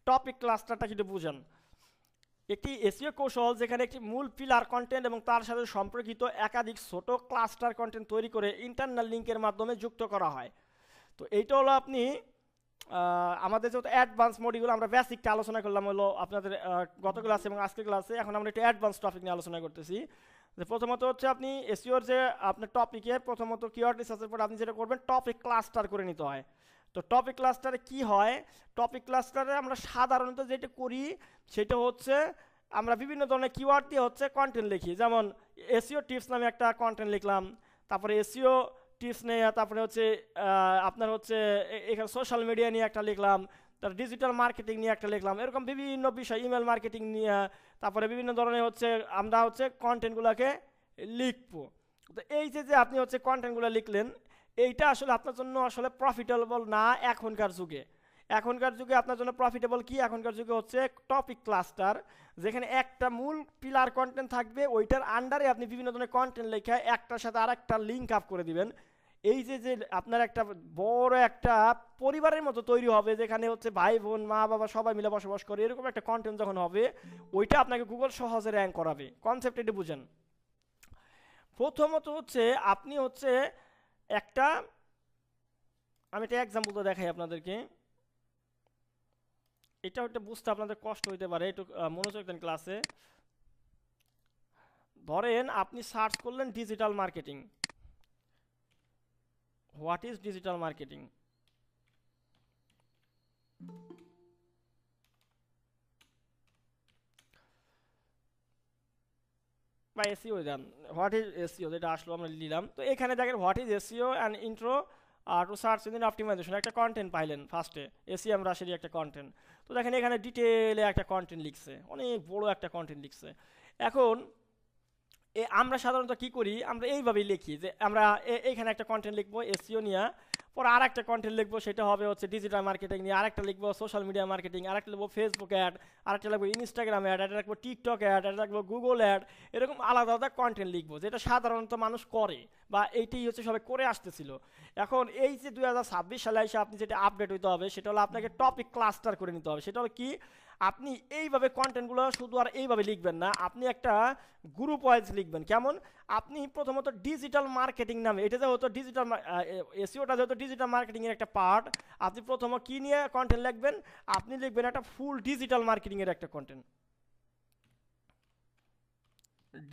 টপিক ক্লাস্টারটা কিন্তু বুঝেন, একটি এসইও কৌশল যেখানে একটি মূল পিলার কন্টেন্ট এবং তার সাথে সম্পর্কিত একাধিক ছোট ক্লাস্টার কন্টেন্ট তৈরি করে ইন্টারনাল লিঙ্কের মাধ্যমে যুক্ত করা হয়। তো এইটা হলো আপনি আমাদের যেহেতু অ্যাডভান্স মডিউল, আমরা বেসিকটা আলোচনা করলাম হলো আপনাদের গত ক্লাসে এবং আজকের ক্লাসে, এখন আমরা একটু অ্যাডভান্স টপিক নিয়ে আলোচনা করতেছি। যে প্রথমত হচ্ছে আপনি এসইওর যে আপনার টপিকে প্রথমত কিওয়ার্ড রিসার্চের পর আপনি যেটা করবেন টপিক ক্লাস্টার করে নিতে হয়। তো টপিক ক্লাস্টারে কি হয়, টপিক ক্লাস্টারে আমরা সাধারণত যেটা করি সেটা হচ্ছে আমরা বিভিন্ন ধরনের কিওয়ার্ড দিয়ে হচ্ছে কন্টেন্ট লিখি, যেমন এসইও টিপস নামে একটা কন্টেন্ট লিখলাম, তারপরে এসইও টিপস নিয়ে, তারপরে হচ্ছে আপনার হচ্ছে এখানে সোশ্যাল মিডিয়া নিয়ে একটা লিখলাম, তার ডিজিটাল মার্কেটিং নিয়ে একটা লিখলাম, এরকম বিভিন্ন বিষয়, ইমেল মার্কেটিং নিয়ে, তারপরে বিভিন্ন ধরনের হচ্ছে আমরা হচ্ছে কন্টেন্টগুলোকে লিখবো। তো এই যে আপনি হচ্ছে কন্টেন্টগুলো লিখলেন, এইটা আসলে আপনার জন্য আসলে প্রফিটেবল না এখনকার যুগে। এখনকার যুগে আপনার জন্য প্রফিটেবল কি, এখনকার যুগে হচ্ছে টপিক ক্লাস্টার, যেখানে একটা মূল পিলার কন্টেন্ট থাকবে, ওইটার আন্ডারে আপনি বিভিন্ন ধরনের কন্টেন্ট লেখা একটার সাথে আর একটা লিঙ্ক আপ করে দিবেন। এই যে যে আপনার একটা বড় একটা পরিবারের মতো তৈরি হবে, যেখানে হচ্ছে ভাই বোন মা বাবা সবাই মিলে বসবাস করে, এরকম একটা কন্টেন্ট যখন হবে, ওইটা আপনাকে গুগল সহজে র্যাঙ্ক করাবে। কনসেপ্ট এটা বুঝেন। প্রথমত হচ্ছে আপনি হচ্ছে একটা, আমি একটা এক্সাম্পল তো দেখাই আপনাদেরকে, এটা হচ্ছে বুঝতে আপনাদের কষ্ট হইতে পারে, একটু মনোযোগ দেন ক্লাসে। ধরেন আপনি সার্চ করলেন digital marketing, what is digital marketing. বা এসইও দেন, হোয়াট ইজ এসইও, যেটা আসলো আমরা নিলাম। তো এখানে দেখেন what is SEO and intro to search engine optimization, একটা কন্টেন্ট পাইলেন ফার্স্টে, এসিএম রাশির একটা কন্টেন্ট। তো দেখেন এখানে ডিটেলে একটা কন্টেন্ট লিখছে, অনেক বড় একটা কন্টেন্ট লিখছে। এখন আমরা সাধারণত কি করি, আমরা এইভাবেই লিখি যে আমরা এইখানে একটা কন্টেন্ট লিখবো এসইও নিয়ে, পর আর একটা কন্টেন্ট লিখবো সেটা হবে হচ্ছে ডিজিটাল মার্কেটিং নিয়ে, আরেকটা লিখবো সোশ্যাল মিডিয়া মার্কেটিং, আরেকটা লিখবো ফেসবুক অ্যাড, আরেকটা লিখবো ইনস্টাগ্রাম অ্যাড, একটা লিখবো টিকটক অ্যাড, একটা লিখবো গুগল অ্যাড, এরকম আলাদা আলাদা কন্টেন্ট লিখবো, যেটা সাধারণত মানুষ করে বা এইটাই হচ্ছে সবাই করে আসতেছিল। এখন এই যে 2026 সালে এসে আপনি যেটা আপডেট হইতে হবে, সেটা হলো আপনাকে টপিক ক্লাস্টার করে নিতে হবে। সেটা হলো কি, আপনি এইভাবে কন্টেন্টগুলো শুধু আর এইভাবে লিখবেন না, আপনি একটা গ্রুপ ওয়াইজ লিখবেন। কেমন, আপনি প্রথমত ডিজিটাল মার্কেটিং নামে, এটা যেহেতু ডিজিটাল এসইওটা যেহেতু ডিজিটাল মার্কেটিংয়ের একটা পার্ট, আপনি প্রথম কি নিয়ে কন্টেন্ট লিখবেন, আপনি লিখবেন একটা ফুল ডিজিটাল মার্কেটিংয়ের একটা কন্টেন্ট,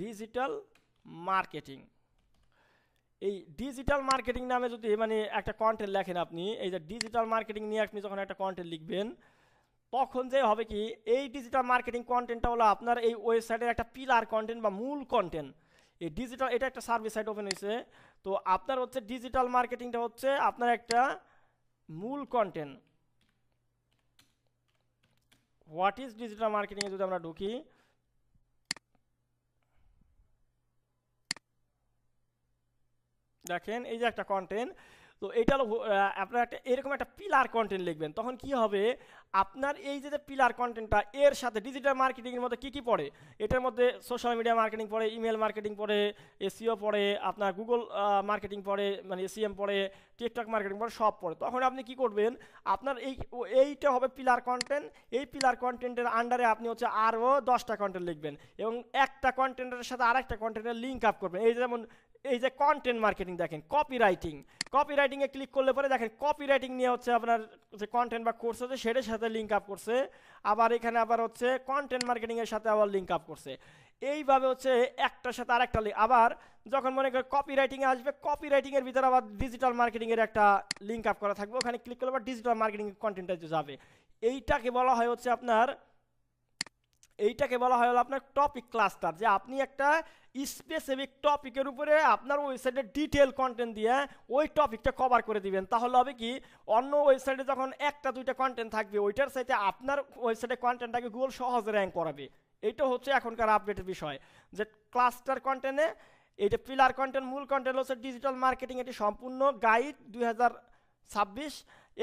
ডিজিটাল মার্কেটিং। এই ডিজিটাল মার্কেটিং নামে যদি মানে একটা কন্টেন্ট লেখেন আপনি, এই যে ডিজিটাল মার্কেটিং নিয়ে আপনি যখন একটা কন্টেন্ট লিখবেন, তখন যে হবে কি, এই ডিজিটাল মার্কেটিং কন্টেন্টটা হলো আপনার এই ওয়েবসাইটের একটা পিলার কন্টেন্ট বা মূল কন্টেন্ট। এই ডিজিটাল, এটা একটা সার্ভিস সাইট ওপেন হয়েছে, তো আপনার হচ্ছে ডিজিটাল মার্কেটিংটা হচ্ছে আপনার একটা মূল content. What is digital marketing এ যদি আমরা ঢুকি, দেখেন এই যে একটা কন্টেন্ট, তো এটা হলো আপনার একটা এরকম একটা পিলার কন্টেন্ট লিখবেন। তখন কি হবে, আপনার এই যে পিলার কন্টেন্টটা, এর সাথে ডিজিটাল মার্কেটিংয়ের মধ্যে কী কী পড়ে, এটার মধ্যে সোশ্যাল মিডিয়া মার্কেটিং পড়ে, ইমেল মার্কেটিং পড়ে, এসইও পড়ে, আপনার গুগল মার্কেটিং পড়ে, মানে এসইএম পড়ে, টিকটক মার্কেটিং পড়ে, সব পড়ে। তখন আপনি কি করবেন, আপনার এইটা হবে পিলার কন্টেন্ট, এই পিলার কন্টেন্টের আন্ডারে আপনি হচ্ছে আরও 10টা কন্টেন্ট লিখবেন, এবং একটা কন্টেন্টের সাথে আরেকটা কন্টেন্টের লিঙ্ক আপ করবেন। এই যেমন এই যে কন্টেন্ট মার্কেটিং, দেখেন কপিরাইটিং, কপিরাইটিংয়ে ক্লিক করলে পরে দেখেন কপিরাইটিং নিয়ে হচ্ছে আপনার যে কন্টেন্ট বা কোর্স আছে সেটার সাথে লিঙ্ক আপ করছে, আবার এখানে আবার হচ্ছে কন্টেন্ট মার্কেটিংয়ের সাথে আবার লিঙ্ক আপ করছে। এইভাবে হচ্ছে একটার সাথে আরেকটা আবার যখন মনে করেন কপিরাইটিংয়ে আসবে, কপিরাইটিংয়ের ভিতরে আবার ডিজিটাল মার্কেটিংয়ের একটা লিঙ্ক আপ করা থাকবে, ওখানে ক্লিক করলে আবার ডিজিটাল মার্কেটিং কন্টেন্টটা যাবে। এইটাকে বলা হয় হচ্ছে আপনার, এইটাকে বলা হয় আপনার টপিক ক্লাস্টার, যে আপনি একটা স্পেসিফিক টপিকের উপরে আপনার ওয়েবসাইটে ডিটেল কন্টেন্ট দিয়ে ওই টপিকটা কভার করে দিবেন। তাহলে হবে কি, অন্য ওয়েবসাইটে যখন একটা দুইটা কন্টেন্ট থাকবে, ওইটার সাথে আপনার ওয়েবসাইটে কন্টেন্টটাকে গুগল সহজে র্যাঙ্ক করাবে। এইটা হচ্ছে এখনকার আপডেটের বিষয়, যে ক্লাস্টার কন্টেন্টে এইটা পিলার কন্টেন্ট, মূল কন্টেন্ট হচ্ছে ডিজিটাল মার্কেটিং, এটি সম্পূর্ণ গাইড 2026,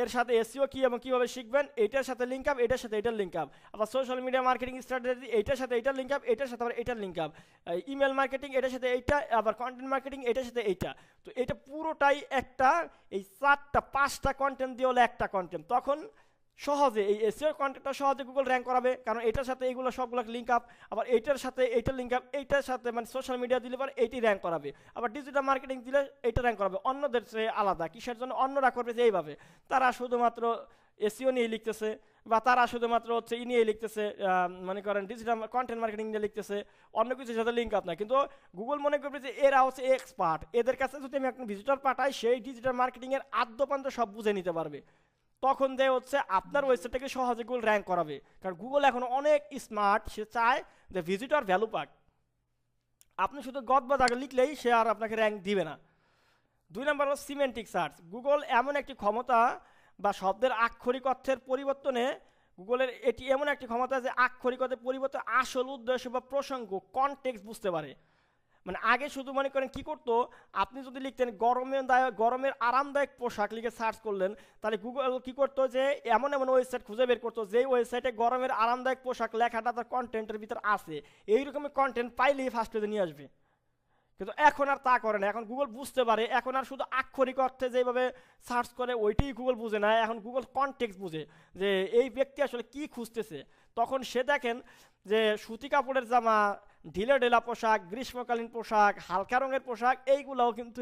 এর সাথে এসইও কি এবং কীভাবে শিখবেন, এইটার সাথে লিঙ্ক আপ, এটার সাথে এটার লিঙ্ক আপ, আবার সোশ্যাল মিডিয়া মার্কেটিং স্ট্র্যাটেজি, এইটার সাথে এইটার লিঙ্ক আপ, এটার সাথে আবার এটার লিঙ্ক আপ, ইমেল মার্কেটিং এটার সাথে এইটা, আবার কন্টেন্ট মার্কেটিং এটার সাথে এইটা। তো এটা পুরোটাই একটা, এই 4টা 5টা কন্টেন্ট দিয়ে হলো একটা কন্টেন্ট। তখন সহজে এই এসইও কন্টেন্টটা সহজে গুগল র্যাঙ্ক করাবে, কারণ এটার সাথে এইগুলো সবগুলো লিঙ্ক আপ, আবার এইটার সাথে এইটার লিঙ্ক আপ, এইটার সাথে মানে সোশ্যাল মিডিয়া দিলে পরে এইটি র্যাঙ্ক করাবে, আবার ডিজিটাল মার্কেটিং দিলে এইটা র্যাঙ্ক করাবে অন্যদের চেয়ে আলাদা। কিসের জন্য, অন্যরা করবে যে এইভাবে, তারা শুধুমাত্র এসইও নিয়ে লিখতেছে, বা তারা শুধুমাত্র হচ্ছে ই নিয়ে লিখতেছে, মনে করেন ডিজিটাল কন্টেন্ট মার্কেটিং নিয়ে লিখতেছে, অন্য কিছুর সাথে লিঙ্ক আপ না। কিন্তু গুগল মনে করবে যে এরা হচ্ছে এক্সপার্ট, এদের কাছে যদি আমি একটা ভিজিটর পাঠাই, সেই ডিজিটাল মার্কেটিংয়ের আদ্যপান্ত সব বুঝে নিতে পারবে। তখন যে হচ্ছে আপনার ওয়েবসাইটটাকে সহজে গুগল র্যাঙ্ক করাবে, কারণ গুগল এখন অনেক স্মার্ট, সে চায় যে ভিজিটর ভ্যালু পাক। আপনি শুধু গদ বা দাগে লিখলেই সে আর আপনাকে র্যাঙ্ক দিবে না। 2 নম্বর হলো সিমেন্টিক সার্চ। গুগল এমন একটি ক্ষমতা, বা শব্দের আক্ষরিক অর্থের পরিবর্তনে গুগলের এটি এমন একটি ক্ষমতা যে আক্ষরিক অর্থের পরিবর্তে আসল উদ্দেশ্য বা প্রসঙ্গ কনটেক্সট বুঝতে পারে। মানে আগে শুধু মনে করেন কি করতো, আপনি যদি লিখতেন গরমের আরামদায়ক পোশাক লিখে সার্চ করলেন, তাহলে গুগল কি করতো, যে এমন এমন ওয়েবসাইট খুঁজে বের করতো যেই ওয়েবসাইটে গরমের আরামদায়ক পোশাক লেখাটা তার কন্টেন্টের ভিতর আছে, এইরকমই কন্টেন্ট পাইলেই ফার্স্ট পেজে নিয়ে আসবে। কিন্তু এখন আর তা করে না, এখন গুগল বুঝতে পারে, এখন আর শুধু আক্ষরিক অর্থে যেভাবে সার্চ করে ওইটাই গুগল বুঝে না, এখন গুগল কনটেক্সট বুঝে যে এই ব্যক্তি আসলে কি খুঁজতেছে। তখন সে দেখেন যে সুতি কাপড়ের জামা, ঢিলে ঢেলা পোশাক, গ্রীষ্মকালীন পোশাক, হালকা রঙের পোশাক, এইগুলাও কিন্তু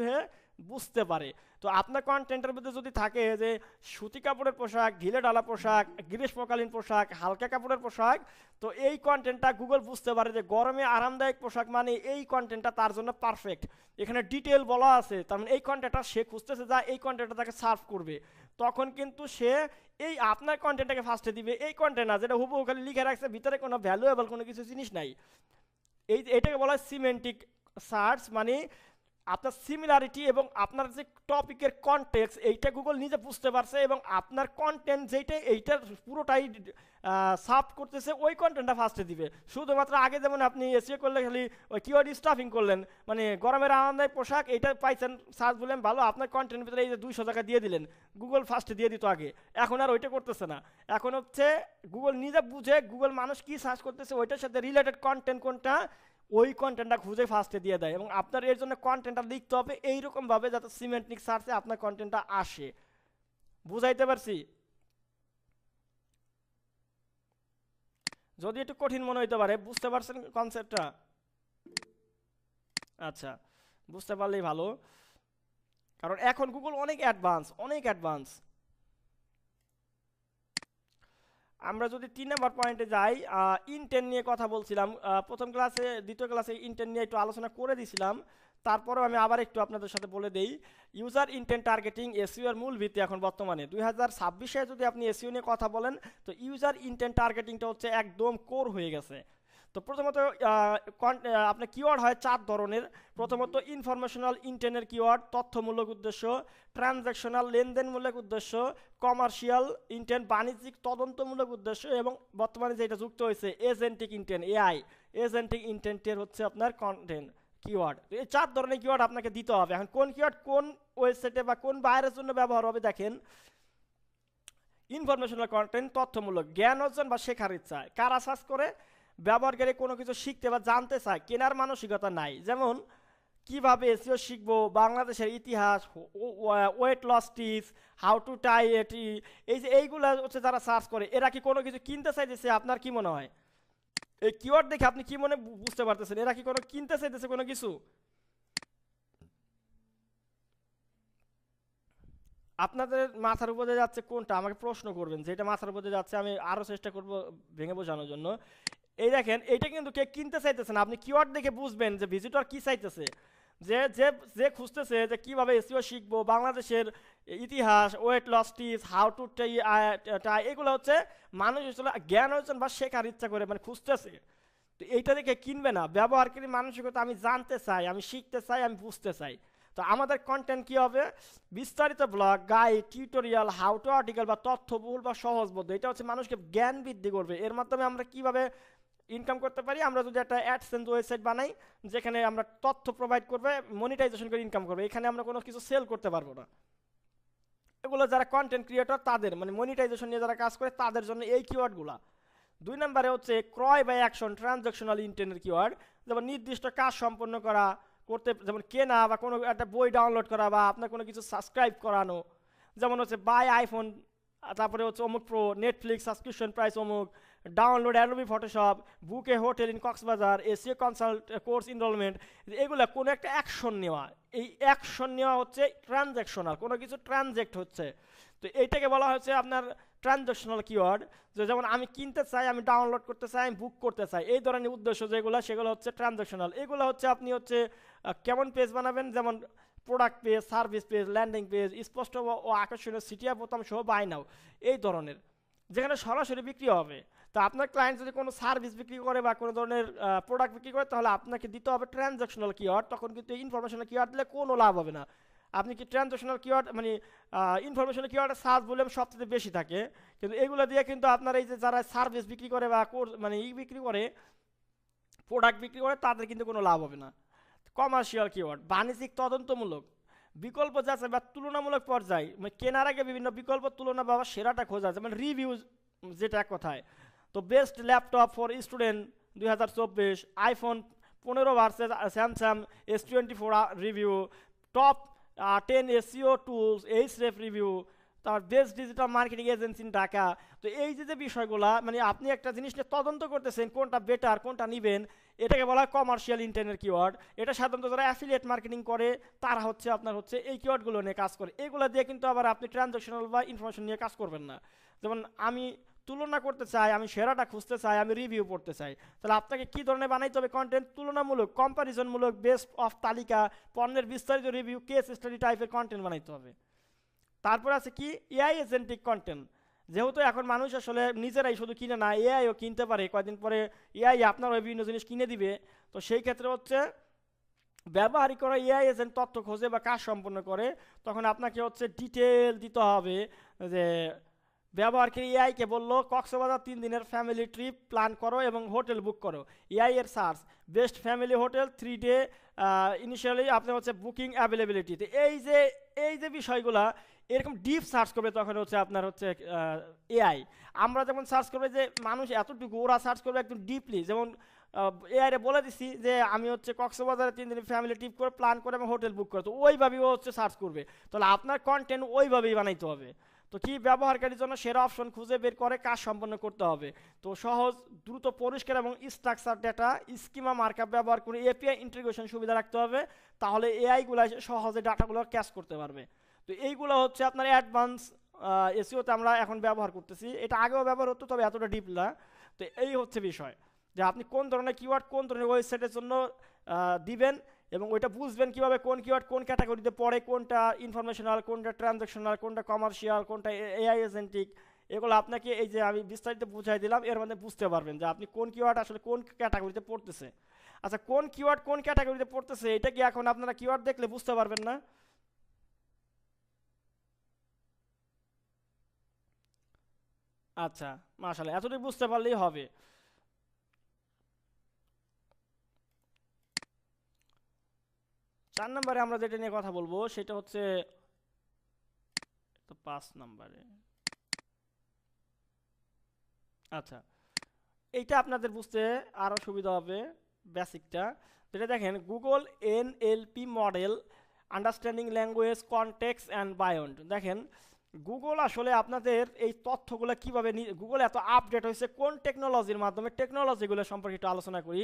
বুঝতে পারে। তো আপনার কন্টেন্টের মধ্যে যদি থাকে যে সুতি কাপড়ের পোশাক, ঢিলে ঢালা পোশাক, গ্রীষ্মকালীন পোশাক, হালকা কাপড়ের পোশাক, তো এই কন্টেন্টটা গুগল বুঝতে পারে যে গরমে আরামদায়ক পোশাক মানে এই কন্টেন্টটা তার জন্য পারফেক্ট। এখানে ডিটেল বলা আছে, তার মানে এই কন্টেন্টটা সে খুঁজতেছে যা এই কন্টেন্টটা তাকে সার্ভ করবে। তখন কিন্তু সে এই আপনার কন্টেন্টটাকে ফার্স্টে দিবে, এই কন্টেন্ট না যেটা হুবহু খালি লিখে রাখছে, ভিতরে কোনো ভ্যালুয়েবল কোনো কিছু জিনিস নাই। এটাকে বলা হয় সিমেন্টিক সার্চ, মানে আপনার সিমিলারিটি এবং আপনার যে টপিকের কনটেক্সট এইটা গুগল নিজে বুঝতে পারছে, এবং আপনার কন্টেন্ট যেইটা এইটার পুরোটাই সার্ভ করতেছে, ওই কন্টেন্টটা ফার্স্টে দিবে। শুধুমাত্র আগে যেমন আপনি এসিও করলে খালি ওই কিওয়ার্ড স্টাফিং করলেন, মানে গরমের আরামদায়ক পোশাক এইটা পাইছেন, সার্চ বললেন ভালো, আপনার কন্টেন্টের ভিতরে এই যে 200 টাকা দিয়ে দিলেন, গুগল ফার্স্টে দিয়ে দিত আগে, এখন আর ওইটা করতেছে না। এখন হচ্ছে গুগল নিজে বুঝে গুগল মানুষ কি সার্চ করতেছে ওইটার সাথে রিলেটেড কন্টেন্ট কোনটা, ওই কন্টেন্টটা খুঁজে ফার্স্টে দিয়ে দেয়। এবং আপনার এর জন্য কন্টেন্টটা লিখতে হবে এইরকমভাবে যাতে সিমেন্টিক সার্চে আপনার কন্টেন্টটা আসে। বুঝাইতে পারছি? যদি একটু কঠিন মনে হইতে পারে, বুঝতে পারছেন কনসেপ্টটা? আচ্ছা, বুঝতে পারলেই ভালো, কারণ এখন গুগল অনেক অ্যাডভান্স, অনেক অ্যাডভান্স। আমরা যদি 3 নম্বর পয়েন্টে যাই, ইনটেন্ট নিয়ে কথা বলছিলাম প্রথম ক্লাসে, দ্বিতীয় ক্লাসে ইনটেন্ট নিয়ে একটু আলোচনা করে দিয়েছিলাম, তারপরেও আমি আবার একটু আপনাদের সাথে বলে দেই। ইউজার ইনটেন্ট টার্গেটিং এসইও এর মূল ভিত্তি এখন বর্তমানে 2026-এ যদি আপনি এসইও নিয়ে কথা বলেন, তো ইউজার ইনটেন্ট টার্গেটিংটা হচ্ছে একদম কোর হয়ে গেছে। তো প্রথমত আপনার কিওয়ার্ড হয় 4 ধরনের। প্রথমত ইনফরমেশনাল ইনটেন্টের কিওয়ার্ড, তথ্যমূলক উদ্দেশ্য, ট্রানজ্যাকশনাল লেনদেনমূলক উদ্দেশ্য, কমার্শিয়াল ইনটেন্ট বাণিজ্যিক তদন্তমূলক উদ্দেশ্য, এবং বর্তমানে যেটা যুক্ত হয়েছে এজেন্টিক ইনটেন্ট, এআই এজেন্টিক ইনটেন্টের হচ্ছে আপনার কন্টেন্ট কিওয়ার্ড। এই 4 ধরনের কিওয়ার্ড আপনাকে দিতে হবে। এখন কোন কিওয়ার্ড কোন ওয়েবসাইটে বা কোন বাইরের জন্য ব্যবহার হবে দেখেন। ইনফরমেশনাল কন্টেন্ট, তথ্যমূলক, জ্ঞান অর্জন বা শেখার ইচ্ছা, কারা সার্চ করে? ব্যবহারকারী কোনো কিছু শিখতে বা জানতে চায়, কেনার মানসিকতা নাই। যেমন কিভাবে এসইও শিখবো, বাংলাদেশের ইতিহাস, weight loss tips, how to tie এটি, এই যে এইগুলো হচ্ছে যারা সার্চ করে, এরা কি কোনো কিছু কিনতে চাইতেছে? আপনার কি মনে হয়? এই কিওয়ার্ড দেখে আপনি কি মনে বুঝতে পারতেছেন এরা কি কোনো কিনতে চাইতেছে কোনো কিছু? আপনাদের মাথার উপরে যাচ্ছে কোনটা আমাকে প্রশ্ন করবেন, যেটা মাথার উপরে যাচ্ছে আমি আরও চেষ্টা করব ভেঙে বোঝানোর জন্য। এই দেখেন, এইটা কিন্তু কে কিনতে চাইতেছে না, আপনি কিওয়ার্ড দেখে বুঝবেন যে ভিজিটর কি চাইতেছে। যে যে যে খুঁজতেছে যে কীভাবে এসইও শিখবো, বাংলাদেশের ইতিহাস, weight loss tips, how to tie, এগুলো হচ্ছে মানুষ আসলে জ্ঞান অর্জন বা শেখার ইচ্ছা করে মানে খুঁজতেছে। তো এইটা দেখে কিনবে না, ব্যবহারকারী মানসিকতা আমি জানতে চাই, আমি শিখতে চাই, আমি বুঝতে চাই। তো আমাদের কন্টেন্ট কি হবে? বিস্তারিত blog, guide, tutorial, how to article বা তথ্যবহুল বা সহজবোধ্য। এটা হচ্ছে মানুষকে জ্ঞান বৃদ্ধি করবে। এর মাধ্যমে আমরা কিভাবে ইনকাম করতে পারি? আমরা যদি একটা অ্যাডসেন্স ওয়েবসাইট বানাই যেখানে আমরা তথ্য প্রোভাইড করবে, মনিটাইজেশন করে ইনকাম করবে, এখানে আমরা কোনো কিছু সেল করতে পারবো না। এগুলো যারা কন্টেন্ট ক্রিয়েটর তাদের মানে মনিটাইজেশন নিয়ে যারা কাজ করে তাদের জন্য এই কিওয়ার্ডগুলো। 2 নম্বরে হচ্ছে ক্রয় বা অ্যাকশন, ট্রানজ্যাকশনাল ইনটেন্টের কিওয়ার্ড, যেমন নির্দিষ্ট কাজ সম্পন্ন করা করতে, যেমন কেনা বা কোনো একটা বই ডাউনলোড করা বা আপনার কোনো কিছু সাবস্ক্রাইব করানো, যেমন হচ্ছে বাই আইফোন, তারপরে হচ্ছে অমুক প্রো, নেটফ্লিক্স সাবস্ক্রিপশন প্রাইস অমুক, ডাউনলোড অ্যাডোবি ফটোশপ, বুকে hotel in Cox's Bazar, SEO consult course enrolment, এগুলো কোনো একটা অ্যাকশন নেওয়া। এই অ্যাকশন নেওয়া হচ্ছে ট্রানজ্যাকশনাল, কোনো কিছু ট্রানজ্যাক্ট হচ্ছে। তো এইটাকে বলা হচ্ছে আপনার ট্রানজ্যাকশনাল কিওয়ার্ড। যেমন আমি কিনতে চাই, আমি ডাউনলোড করতে চাই, আমি বুক করতে চাই, এই ধরনের উদ্দেশ্য যেগুলো সেগুলো হচ্ছে ট্রানজ্যাকশনাল। এগুলো হচ্ছে আপনি হচ্ছে কেমন পেজ বানাবেন, যেমন product page, service page, landing page, স্পষ্ট ও আকর্ষণীয় সিটিয়া বোতাম সহ বাই নাও, এই ধরনের, যেখানে সরাসরি বিক্রি হবে। তো আপনার ক্লায়েন্ট যদি কোনো সার্ভিস বিক্রি করে বা কোনো ধরনের প্রোডাক্ট বিক্রি করে, তাহলে আপনাকে দিতে হবে ট্রানজ্যাকশনাল কিওয়ার্ড। তখন কিন্তু ইনফরমেশনাল কিওয়ার্ড দিলে কোনো লাভ হবে না। আপনি কি ট্রানজ্যাকশনাল কিওয়ার্ড মানে ইনফরমেশনাল কিওয়ার্ডের সার্চ ভলিউম সবচেয়ে বেশি থাকে, কিন্তু এগুলো দিয়ে কিন্তু আপনার এই যে যারা সার্ভিস বিক্রি করে বা মানে বিক্রি করে, প্রোডাক্ট বিক্রি করে, তাদের কিন্তু কোনো লাভ হবে না। কমার্শিয়াল কিওয়ার্ড, বাণিজ্যিক তদন্তমূলক, বিকল্প যাচাই বা তুলনামূলক পর্যায়, মানে কেনার আগে বিভিন্ন বিকল্প তুলনা বা সেরাটা খোঁজা, যেমন রিভিউ, যেটা এক কথায়। তো best laptop for student 2024, iPhone 15 versus Samsung S24 review, top 10 SEO tools এইচরেফ রিভিউ, তার best digital marketing agency in Dhaka. তো এই যে বিষয়গুলা মানে আপনি একটা জিনিস নিয়ে তদন্ত করতেছেন কোনটা বেটার কোনটা নেবেন, এটাকে বলা হয় কমার্শিয়াল ইন্টেন্টের কিওয়ার্ড। এটা সাধারণত যারা অ্যাফিলিয়েট মার্কেটিং করে তারা হচ্ছে আপনার হচ্ছে এই কিওয়ার্ডগুলো নিয়ে কাজ করে। এইগুলো দিয়ে কিন্তু আবার আপনি ট্রানজাকশনাল বা ইনফরমেশন নিয়ে কাজ করবেন না। যেমন আমি তুলনা করতে চাই, আমি সেরাটা খুঁজতে চাই, আমি রিভিউ পড়তে চাই, তাহলে আপনাকে কী ধরনের বানাইতে হবে কন্টেন্ট? তুলনামূলক, কম্প্যারিজনমূলক, বেস্ট অফ তালিকা, পণ্যের বিস্তারিত রিভিউ, কেস স্টাডি টাইপের কন্টেন্ট বানাইতে হবে। তারপর আছে কি এআই এজেন্টিক কন্টেন্ট। যেহেতু এখন মানুষ আসলে নিজেরাই শুধু কিনে না, এআইও কিনতে পারে, কয়েকদিন পরে এআই আপনার বিভিন্ন জিনিস কিনে দিবে। তো সেই ক্ষেত্রে হচ্ছে ব্যবহারিক করা এআই এজেন্ট তথ্য খোঁজে বা কাজ সম্পন্ন করে, তখন আপনাকে হচ্ছে ডিটেল দিতে হবে যে ব্যবহারকারী এআইকে বললো কক্সবাজার 3 দিনের ফ্যামিলি ট্রিপ প্ল্যান করো এবং হোটেল বুক করো। এআই এর search best family hotel 3 day initially আপনার হচ্ছে বুকিং অ্যাভেলেবিলিটি। তো এই যে বিষয়গুলা এরকম ডিপ সার্চ করবে তখন হচ্ছে আপনার হচ্ছে এআই। আমরা যেমন সার্চ করবে যে মানুষ এতটুকু, ওরা সার্চ করবে একদম ডিপলি। যেমন এআই রে বলে দিছি যে আমি হচ্ছে কক্সবাজারে 3 দিন ফ্যামিলি ট্রিপ করে প্ল্যান করে এবং হোটেল বুক করে, তো ওইভাবেই ও হচ্ছে সার্চ করবে। তাহলে আপনার কন্টেন্ট ওইভাবেই বানাইতে হবে। তো কি ব্যবহারকারীর জন্য সেরা অপশন খুঁজে বের করে কাজ সম্পন্ন করতে হবে। তো সহজ, দ্রুত, পরিষ্কার এবং স্ট্রাকচার ডেটা স্কিমা মার্কআপ ব্যবহার করে এপিআই ইন্টিগ্রেশন সুবিধা রাখতে হবে, তাহলে এআইগুলো সহজে ডাটাগুলো ক্যাচ করতে পারবে। তো এইগুলো হচ্ছে আপনার অ্যাডভান্স এসইওতে আমরা এখন ব্যবহার করতেছি, এটা আগেও ব্যবহার হতো তবে এতটা ডিপ না। তো এই হচ্ছে বিষয় যে আপনি কোন ধরনের কিওয়ার্ড কোন ধরনের ওয়েবসাইটের জন্য দিবেন এবং ওইটা বুঝবেন কীভাবে কোন কিওয়ার্ড কোন ক্যাটাগরিতে পড়ে, কোনটা ইনফরমেশনাল, কোনটা ট্রানজাকশনাল, কোনটা কমার্শিয়াল, কোনটা এআই এজেন্টিক। এগুলো আপনাকে এই যে আমি বিস্তারিত বুঝাই দিলাম, এর মধ্যে বুঝতে পারবেন যে আপনি কোন কিওয়ার্ড আসলে কোন ক্যাটাগরিতে পড়তেছে। আচ্ছা, কোন কিওয়ার্ড কোন ক্যাটাগরিতে পড়তেছে এটা কি এখন আপনারা কিওয়ার্ড দেখলে বুঝতে পারবেন না? আচ্ছা, মাশাআল্লাহ, এতটুকু বুঝতে পারলেই হবে। 4 নম্বরে আমরা যেটা নিয়ে কথা বলবো সেটা হচ্ছে, তো 5 নম্বরে, আচ্ছা এইটা আপনাদের বুঝতে আরও সুবিধা হবে বেসিকটা। যেটা দেখেন Google NLP model, understanding language context and beyond. দেখেন গুগল আসলে আপনাদের এই তথ্যগুলো কীভাবে, গুগল এত আপডেট হয়েছে কোন টেকনোলজির মাধ্যমে, টেকনোলজিগুলো সম্পর্কে একটু আলোচনা করি।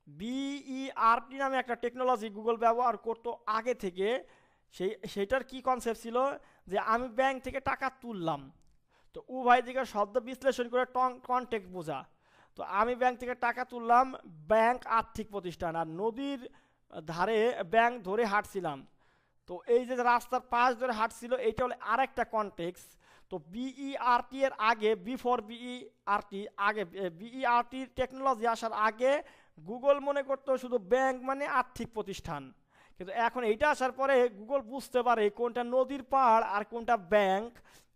বিইআরটি নামে একটা টেকনোলজি গুগল ব্যবহার করতো আগে থেকে। সেইটার কি কনসেপ্ট ছিল যে আমি ব্যাংক থেকে টাকা তুললাম, তো উভয় দিকে শব্দ বিশ্লেষণ করে কনটেক্সট বোঝা। তো আমি ব্যাংক থেকে টাকা তুললাম, ব্যাংক আর্থিক প্রতিষ্ঠান, আর নদীর ধারে ব্যাংক ধরে হাঁটছিলাম। তো এই যে রাস্তার পাশ ধরে হাঁটছিল এইটা হলো আরেকটা কনটেক্সট। তো বিইআরটি এর আগে, বিফোর বিইআরটি, আগে বিইআরটির টেকনোলজি আসার আগে গুগল মনে করতো শুধু ব্যাংক মানে আর্থিক প্রতিষ্ঠান, কিন্তু এখন এইটা আসার পরে গুগল বুঝতে পারে কোনটা নদীর পাড় আর কোনটা ব্যাংক,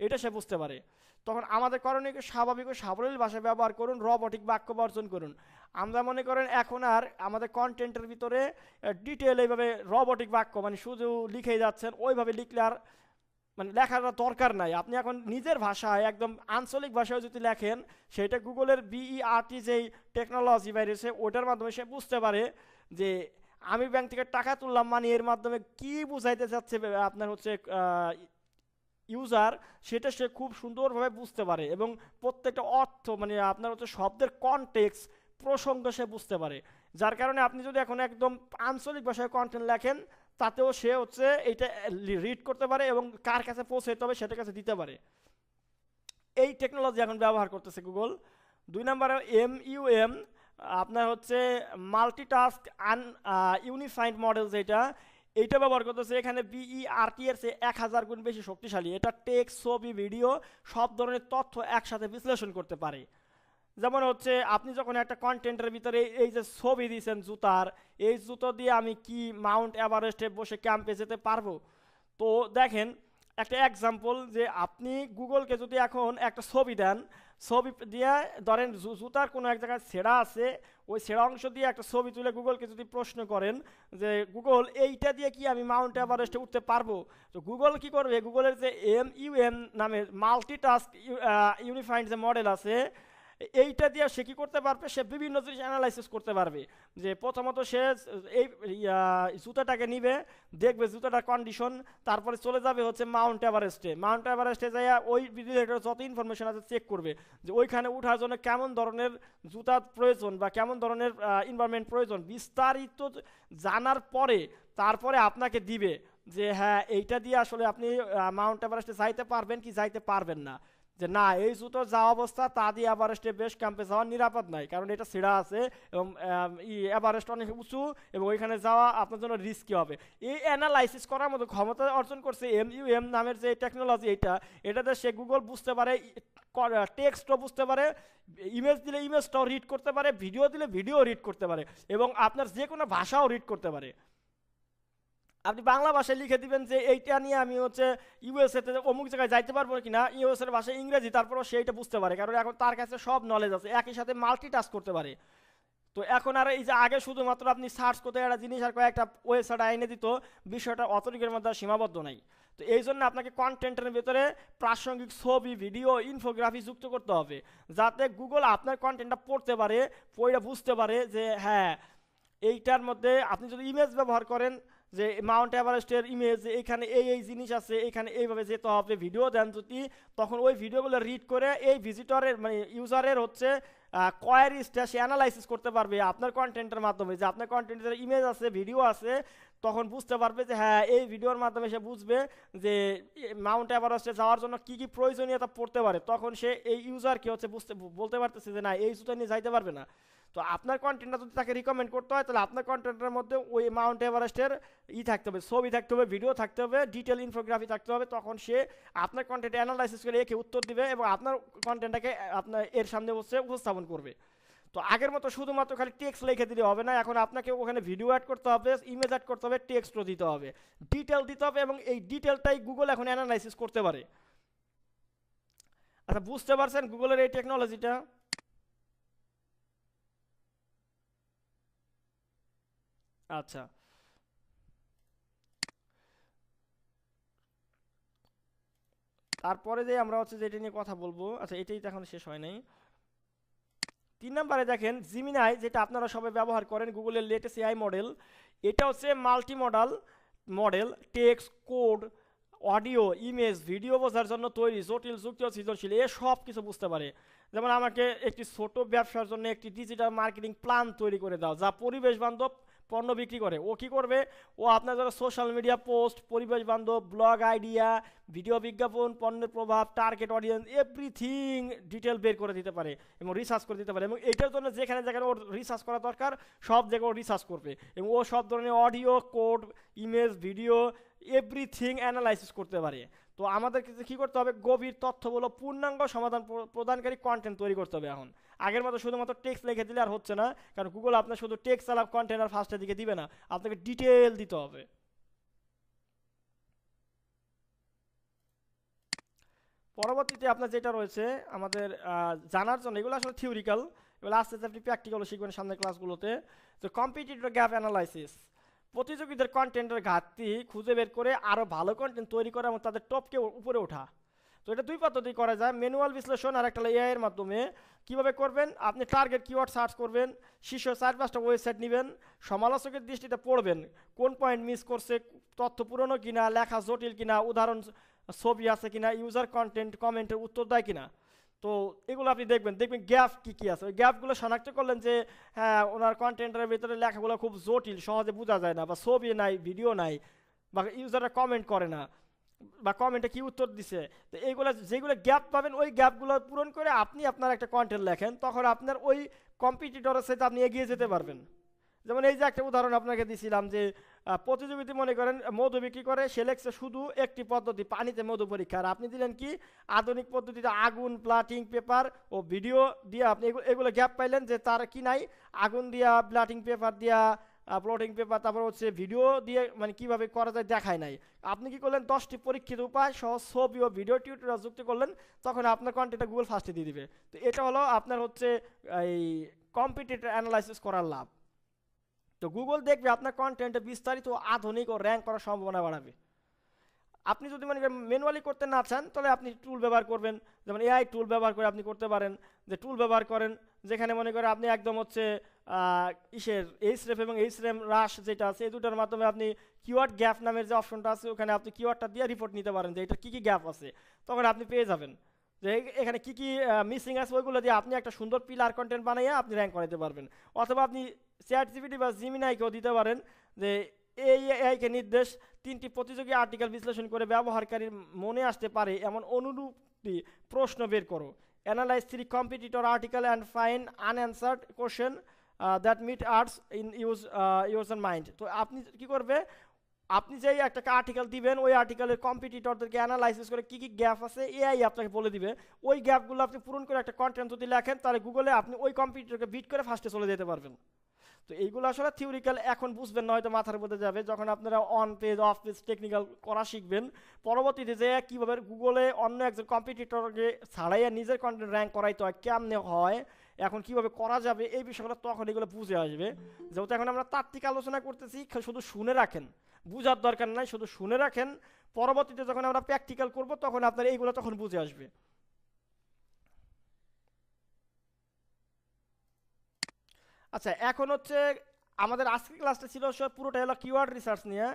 এটা সে বুঝতে পারে। তখন আমাদের করণীয় স্বাভাবিক ও সাবলীল ভাষা ব্যবহার করুন, রবটিক বাক্য বর্জন করুন। আমরা মনে করেন এখন আর আমাদের কন্টেন্টের ভিতরে ডিটেল এইভাবে রবটিক বাক্য মানে শুধু লিখেই যাচ্ছেন, ওইভাবে লিখলে আর মানে লেখার দরকার নাই। আপনি এখন নিজের ভাষায় একদম আঞ্চলিক ভাষায় যদি লেখেন, সেটা গুগলের বিইআরটি যেই টেকনোলজি বাইরেছে ওটার মাধ্যমে সে বুঝতে পারে যে আমি ব্যাংক থেকে টাকা তুললাম মানে এর মাধ্যমে কি বুঝাইতে চাচ্ছে আপনার হচ্ছে ইউজার, সেটা সে খুব সুন্দরভাবে বুঝতে পারে এবং প্রত্যেকটা অর্থ মানে আপনার হচ্ছে শব্দের কনটেক্সট, প্রসঙ্গ সে বুঝতে পারে। যার কারণে আপনি যদি এখন একদম আঞ্চলিক ভাষায় কন্টেন্ট লেখেন, তাতেও সে হচ্ছে এইটা রিড করতে পারে এবং কার কাছে পৌঁছাতে হবে সেটার কাছে দিতে পারে। এই টেকনোলজি এখন ব্যবহার করতেছে গুগল। 2 নম্বরে এমইউএম, আপনার হচ্ছে মাল্টিটাস্ক ইউনিফাইড মডেল, যেটা এইটা ব্যবহার করতেছে। এখানে বিইআরটি এর চেয়ে 1000 গুণ বেশি শক্তিশালী। এটা টেক্সট, ছবি, ভিডিও সব ধরনের তথ্য একসাথে বিশ্লেষণ করতে পারে। যেমন হচ্ছে আপনি যখন একটা কন্টেন্টের ভিতরে এই যে ছবি দিয়েছেন জুতার, এই জুতো দিয়ে আমি কি মাউন্ট এভারেস্টে বসে ক্যাম্পে যেতে পারবো। তো দেখেন একটা এক্সাম্পল, যে আপনি গুগলকে যদি এখন একটা ছবি দেন, ছবি দিয়ে ধরেন জুতার কোনো এক জায়গায় ছেঁড়া আছে, ওই ছেঁড়া অংশ দিয়ে একটা ছবি তুলে গুগলকে যদি প্রশ্ন করেন যে গুগল এইটা দিয়ে কি আমি মাউন্ট এভারেস্টে উঠতে পারবো, তো গুগল কি করবে, গুগলের যে এমইউএম নামে মাল্টিটাস্ক ইউনিফাইড যে মডেল আছে, এইটা দিয়ে সে কী করতে পারবে, সে বিভিন্ন জিনিস অ্যানালাইসিস করতে পারবে। যে প্রথমত সে এই জুতাটাকে নিবে, দেখবে জুতাটার কন্ডিশন, তারপরে চলে যাবে হচ্ছে মাউন্ট এভারেস্টে। মাউন্ট এভারেস্টে যাই ওই রিলেটেড যত ইনফরমেশন আছে চেক করবে যে ওইখানে ওঠার জন্য কেমন ধরনের জুতা প্রয়োজন বা কেমন ধরনের এনভায়রনমেন্ট প্রয়োজন, বিস্তারিত জানার পরে তারপরে আপনাকে দিবে যে হ্যাঁ এইটা দিয়ে আসলে আপনি মাউন্ট এভারেস্টে যাইতে পারবেন কি যাইতে পারবেন না। যে না এই জুতো যাওয়া অবস্থা তা দিয়ে এভারেস্টে বেশ ক্যাম্পে যাওয়া নিরাপদ নয়, কারণ এটা ছেঁড়া আছে এবং এভারেস্ট অনেক উঁচু এবং ওইখানে যাওয়া আপনার জন্য রিস্কি হবে। এই অ্যানালাইসিস করার মতো ক্ষমতা অর্জন করছে MUM নামের যে টেকনোলজি, এটাতে সে গুগল বুঝতে পারে, টেক্সটও বুঝতে পারে, ইমেজ দিলে ইমেজটাও রিড করতে পারে, ভিডিও দিলে ভিডিও রিড করতে পারে এবং আপনার যে কোনো ভাষাও রিড করতে পারে। আপনি বাংলা ভাষায় লিখে দিবেন যে এইটা নিয়ে আমি হচ্ছে ইউএসএতে অমুক জায়গায় যাইতে পারবো কি না, ইউএসএর ভাষায় ইংরেজি, তারপরও সেইটা বুঝতে পারে, কারণ এখন তার কাছে সব নলেজ আছে, একই সাথে মাল্টিটাস্ক করতে পারে। তো এখন আর এই যে আগে শুধুমাত্র আপনি সার্চ করতে একটা জিনিস আর কয়েকটা ওয়েবসাইট এনে দিত, বিষয়টা অতটুকুর মধ্যে সীমাবদ্ধ নাই। তো এই জন্য আপনাকে কন্টেন্টের ভেতরে প্রাসঙ্গিক ছবি, ভিডিও, ইনফোগ্রাফি যুক্ত করতে হবে, যাতে গুগল আপনার কন্টেন্টটা পড়তে পারে, পড়ে বুঝতে পারে যে হ্যাঁ এইটার মধ্যে আপনি যদি ইমেজ ব্যবহার করেন যে মাউন্ট এভারেস্টের ইমেজ, এখানে এই জিনিস আছে, এখানে এইভাবে যেতে হবে, ভিডিও দেন যদি, তখন ওই ভিডিওগুলো রিড করে এই ভিজিটরের মানে ইউজারের হচ্ছে কোয়ারিজটা সে অ্যানালাইসিস করতে পারবে আপনার কন্টেন্টের মাধ্যমে, যে আপনার কন্টেন্টের ইমেজ আছে, ভিডিও আছে, তখন বুঝতে পারবে যে হ্যাঁ এই ভিডিওর মাধ্যমে সে বুঝবে যে মাউন্ট এভারেস্টে যাওয়ার জন্য কী কী প্রয়োজনীয়তা পড়তে পারে, তখন সে এই ইউজারকে হচ্ছে বলতে পারতেছে যে না এই জুতা নিয়ে যাইতে পারবে না। তো আপনার কন্টেন্টটা যদি তাকে রিকমেন্ড করতে হয়, তাহলে আপনার কন্টেন্টের মধ্যে ওই মাউন্ট এভারেস্টের থাকতে হবে, ছবি থাকতে হবে, ভিডিও থাকতে হবে, ডিটেল ইনফোগ্রাফি থাকতে হবে, তখন সে আপনার কন্টেন্ট অ্যানালাইসিস করে একে উত্তর দিবে এবং আপনার কন্টেন্টটাকে আপনার এর সামনে বসে উপস্থাপন করবে। তো আগের মতো শুধুমাত্র খালি টেক্সট লিখে দিলে হবে না, এখন আপনাকে ওখানে ভিডিও অ্যাড করতে হবে, ইমেজ অ্যাড করতে হবে, টেক্সটও দিতে হবে, ডিটেল দিতে হবে, এবং এই ডিটেলটাই গুগল এখন অ্যানালাইসিস করতে পারে। আচ্ছা বুঝতে পারছেন গুগলের এই টেকনোলজিটা? আচ্ছা তারপরে যে আমরা হচ্ছে যেটা নিয়ে কথা বলবো, আচ্ছা এটাই তো এখন শেষ হয় নাই। 3 নম্বরে দেখেন জিমিনাই, যেটা আপনারা সবাই ব্যবহার করেন, গুগলের লেটেস্ট AI মডেল। এটা হচ্ছে multi model, text, code, audio, image, video বোঝার জন্য তৈরি, জটিল, যুক্তি ও সৃজনশীল, এ সব কিছু বুঝতে পারে। যেমন আমাকে একটি ছোট ব্যবসার জন্য একটি ডিজিটাল মার্কেটিং প্ল্যান তৈরি করে দাও যা পরিবেশ বান্ধব পণ্য বিক্রি করে। ও কি করবে, ও আপনার যারা সোশ্যাল মিডিয়া পোস্ট, পরিবেশ বান্ধব ব্লগ আইডিয়া, ভিডিও বিজ্ঞাপন, পণ্যের প্রভাব, টার্গেট অডিয়েন্স, এভরিথিং ডিটেল বের করে দিতে পারে এবং রিসার্চ করে দিতে পারে, এবং এটার জন্য যেখানে যেখানে ওর রিসার্চ করা দরকার সব জায়গায় ও রিসার্চ করবে, এবং ও সব ধরনের audio, code, image, video, everything analysis করতে পারে। তো আমাদেরকে কী করতে হবে, গভীর তথ্যবহুল পূর্ণাঙ্গ সমাধান প্রদানকারী কন্টেন্ট তৈরি করতে হবে। এখন আগের মতো শুধুমাত্র টেক্সট লিখে দিলে আর হচ্ছে না, কারণ গুগল আপনার শুধু টেক্সট আলাপ কন্টেন্ট আর ফার্স্টের দিকে দিবে না, আপনাকে ডিটেল দিতে হবে। পরবর্তীতে আপনার যেটা রয়েছে আমাদের জানার জন্য, এগুলো আসলে থিওরিক্যাল, এগুলো আস্তে আস্তে আপনি প্র্যাকটিক্যালও শিখবেন সামনের ক্লাসগুলোতে। তো কম্পিটিটর গ্যাপ অ্যানালাইসিস, প্রতিযোগীদের কন্টেন্টের ঘাটতি খুঁজে বের করে আরও ভালো কন্টেন্ট তৈরি করা এবং তাদের টপকে উপরে ওঠা। তো এটা দুই পদ্ধতি করা যায়, ম্যানুয়াল বিশ্লেষণ আর একটা AI এর মাধ্যমে। কীভাবে করবেন, আপনি টার্গেট কিওয়ার্ড সার্চ করবেন, শীর্ষ 4-5টা ওয়েবসাইট নেবেন, সমালোচকের দৃষ্টিতে পড়বেন কোন পয়েন্ট মিস করছে, তথ্য পুরনো কিনা, লেখা জটিল কিনা, উদাহরণ ছবি আছে কিনা, ইউজার কন্টেন্ট কমেন্টের উত্তর দেয় কিনা। তো এগুলো আপনি দেখবেন গ্যাপ কী কী আছে, ওই গ্যাপগুলো শনাক্ত করলেন যে হ্যাঁ ওনার কন্টেন্টের ভিতরে লেখাগুলো খুব জটিল, সহজে বোঝা যায় না, বা ছবি নাই, ভিডিও নাই, বা ইউজাররা কমেন্ট করে না, বা কমেন্টে কি উত্তর দিছে। তো এইগুলো যেগুলো গ্যাপ পাবেন ওই গ্যাপগুলো পূরণ করে আপনি আপনার একটা কন্টেন্ট লেখেন, তখন আপনার ওই কম্পিটিটরের সাথে আপনি এগিয়ে যেতে পারবেন। যেমন এই যে একটা উদাহরণ আপনাকে দিছিলাম যে প্রতিযোগিতা মনে করেন মধু বিক্রি করে, সে লেখছে শুধু একটি পদ্ধতি, পানিতে মধু পরীক্ষা, আর আপনি দিলেন কি আধুনিক পদ্ধতিতে আগুন, ব্লাটিং পেপার ও ভিডিও দিয়ে। আপনি এগুলো গ্যাপ পাইলেন যে তার কি নাই, আগুন দিয়া, ব্লাটিং পেপার দিয়া, প্লটিং পেপার, তারপর হচ্ছে ভিডিও দিয়ে মানে কীভাবে করা যায় দেখায় নাই। আপনি কি করলেন, 10টি পরীক্ষিত উপায় সহ ছবি ও ভিডিও টিউটোরিয়াল যুক্ত করলেন, তখন আপনার কন্টেন্টটা গুগল ফার্স্টে দিয়ে দিবে। তো এটা হলো আপনার হচ্ছে এই কম্পিটিটর অ্যানালাইসিস করার লাভ। তো গুগল দেখবে আপনার কন্টেন্টে বিস্তারিত, আধুনিক ও র্যাঙ্ক করার সম্ভাবনা বাড়াবে। আপনি যদি মনে করেন ম্যানুয়ালি করতে না চান তাহলে আপনি টুল ব্যবহার করবেন, যেমন এআই টুল ব্যবহার করে আপনি করতে পারেন। যে টুল ব্যবহার করেন যেখানে মনে করেন আপনি একদম হচ্ছে ইসের এইচরেফ এবং এইচরেম রাশ যেটা আছে এই দুটার মাধ্যমে আপনি কিওয়ার্ড গ্যাপ নামের যে অপশনটা আছে ওখানে আপনি কিওয়ার্ডটা দিয়ে রিপোর্ট নিতে পারেন যে এটা কী কী গ্যাপ আছে, তখন আপনি পেয়ে যাবেন যে এখানে কী কী মিসিং আছে, ওইগুলো দিয়ে আপনি একটা সুন্দর পিলার কন্টেন্ট বানিয়ে আপনি র্যাঙ্ক করাতে পারবেন। অথবা আপনি চ্যাট জিপিটি বা জিমিনাইকেও দিতে পারেন যে এই এআইকে নির্দেশ 3টি প্রতিযোগী আর্টিকেল বিশ্লেষণ করে ব্যবহারকারীর মনে আসতে পারে এমন অনুরূপটি প্রশ্ন বের করো, analyze 3 competitor article and find unanswered question that might arise in user mind. তো আপনি কী করবে, আপনি যেই একটা আর্টিকেল দিবেন ওই আর্টিকেলের কম্পিটিটরদেরকে অ্যানালাইসিস করে কী কী গ্যাপ আছে এআই আপনাকে বলে দিবে, ওই গ্যাপগুলো আপনি পূরণ করে একটা কন্টেন্ট যদি লেখেন তাহলে গুগলে আপনি ওই কম্পিটিটরকে বিট করে ফার্স্টে চলে যেতে পারবেন। তো এইগুলো আসলে থিওরিক্যাল এখন বুঝবেন না, হয়তো মাথার মধ্যে যাবে, যখন আপনারা on page of page technical করা শিখবেন পরবর্তীতে যে কীভাবে গুগলে অন্য একজন কম্পিটিটরকে ছাড়াইয়া নিজের কন্টেন্ট র্যাঙ্ক করাইতে হয়, কেমনে হয়, এখন কিভাবে করা যাবে এই বিষয়গুলো তখন এগুলো বুঝে আসবে। যেহেতু এখন আমরা তাত্ত্বিক আলোচনা করতেছি, শুধু শুনে রাখেন, বুঝার দরকার নাই, শুধু শুনে রাখেন, পরবর্তীতে যখন আমরা প্র্যাকটিক্যাল করব তখন আপনার এইগুলো তখন বুঝে আসবে। আচ্ছা, এখন হচ্ছে আমাদের আজকের ক্লাসটা ছিল পুরোটা হলো কিওয়ার্ড রিসার্চ নিয়ে,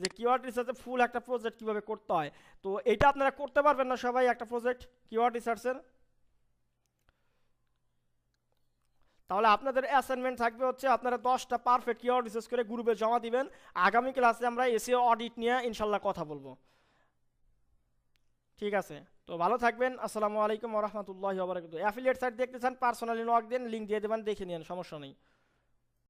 যে কিওয়ার্ড রিসার্চে ফুল একটা প্রজেক্ট কিভাবে করতে হয়। তো এটা আপনারা করতে পারবেন না সবাই একটা প্রজেক্ট কিওয়ার্ড রিসার্চের? তাহলে আপনাদের অ্যাসাইনমেন্ট থাকবে হচ্ছে আপনারা 10টা পারফেক্ট কিওয়ার্ড রিসার্চ করে গ্রুপে জমা দিবেন। আগামী ক্লাসে আমরা এসইও অডিট নিয়ে ইনশাল্লাহ কথা বলবো। ঠিক আছে, তো ভালো থাকবেন। আসসালামু আলাইকুম ওয়া রাহমাতুল্লাহি ওয়া বারাকাতুহু। অ্যাফিলিয়েট সাইট দেখতে চান পার্সোনালি নক দেন, লিংক দিয়ে দেবেন, দেখে নিন, সমস্যা নেই।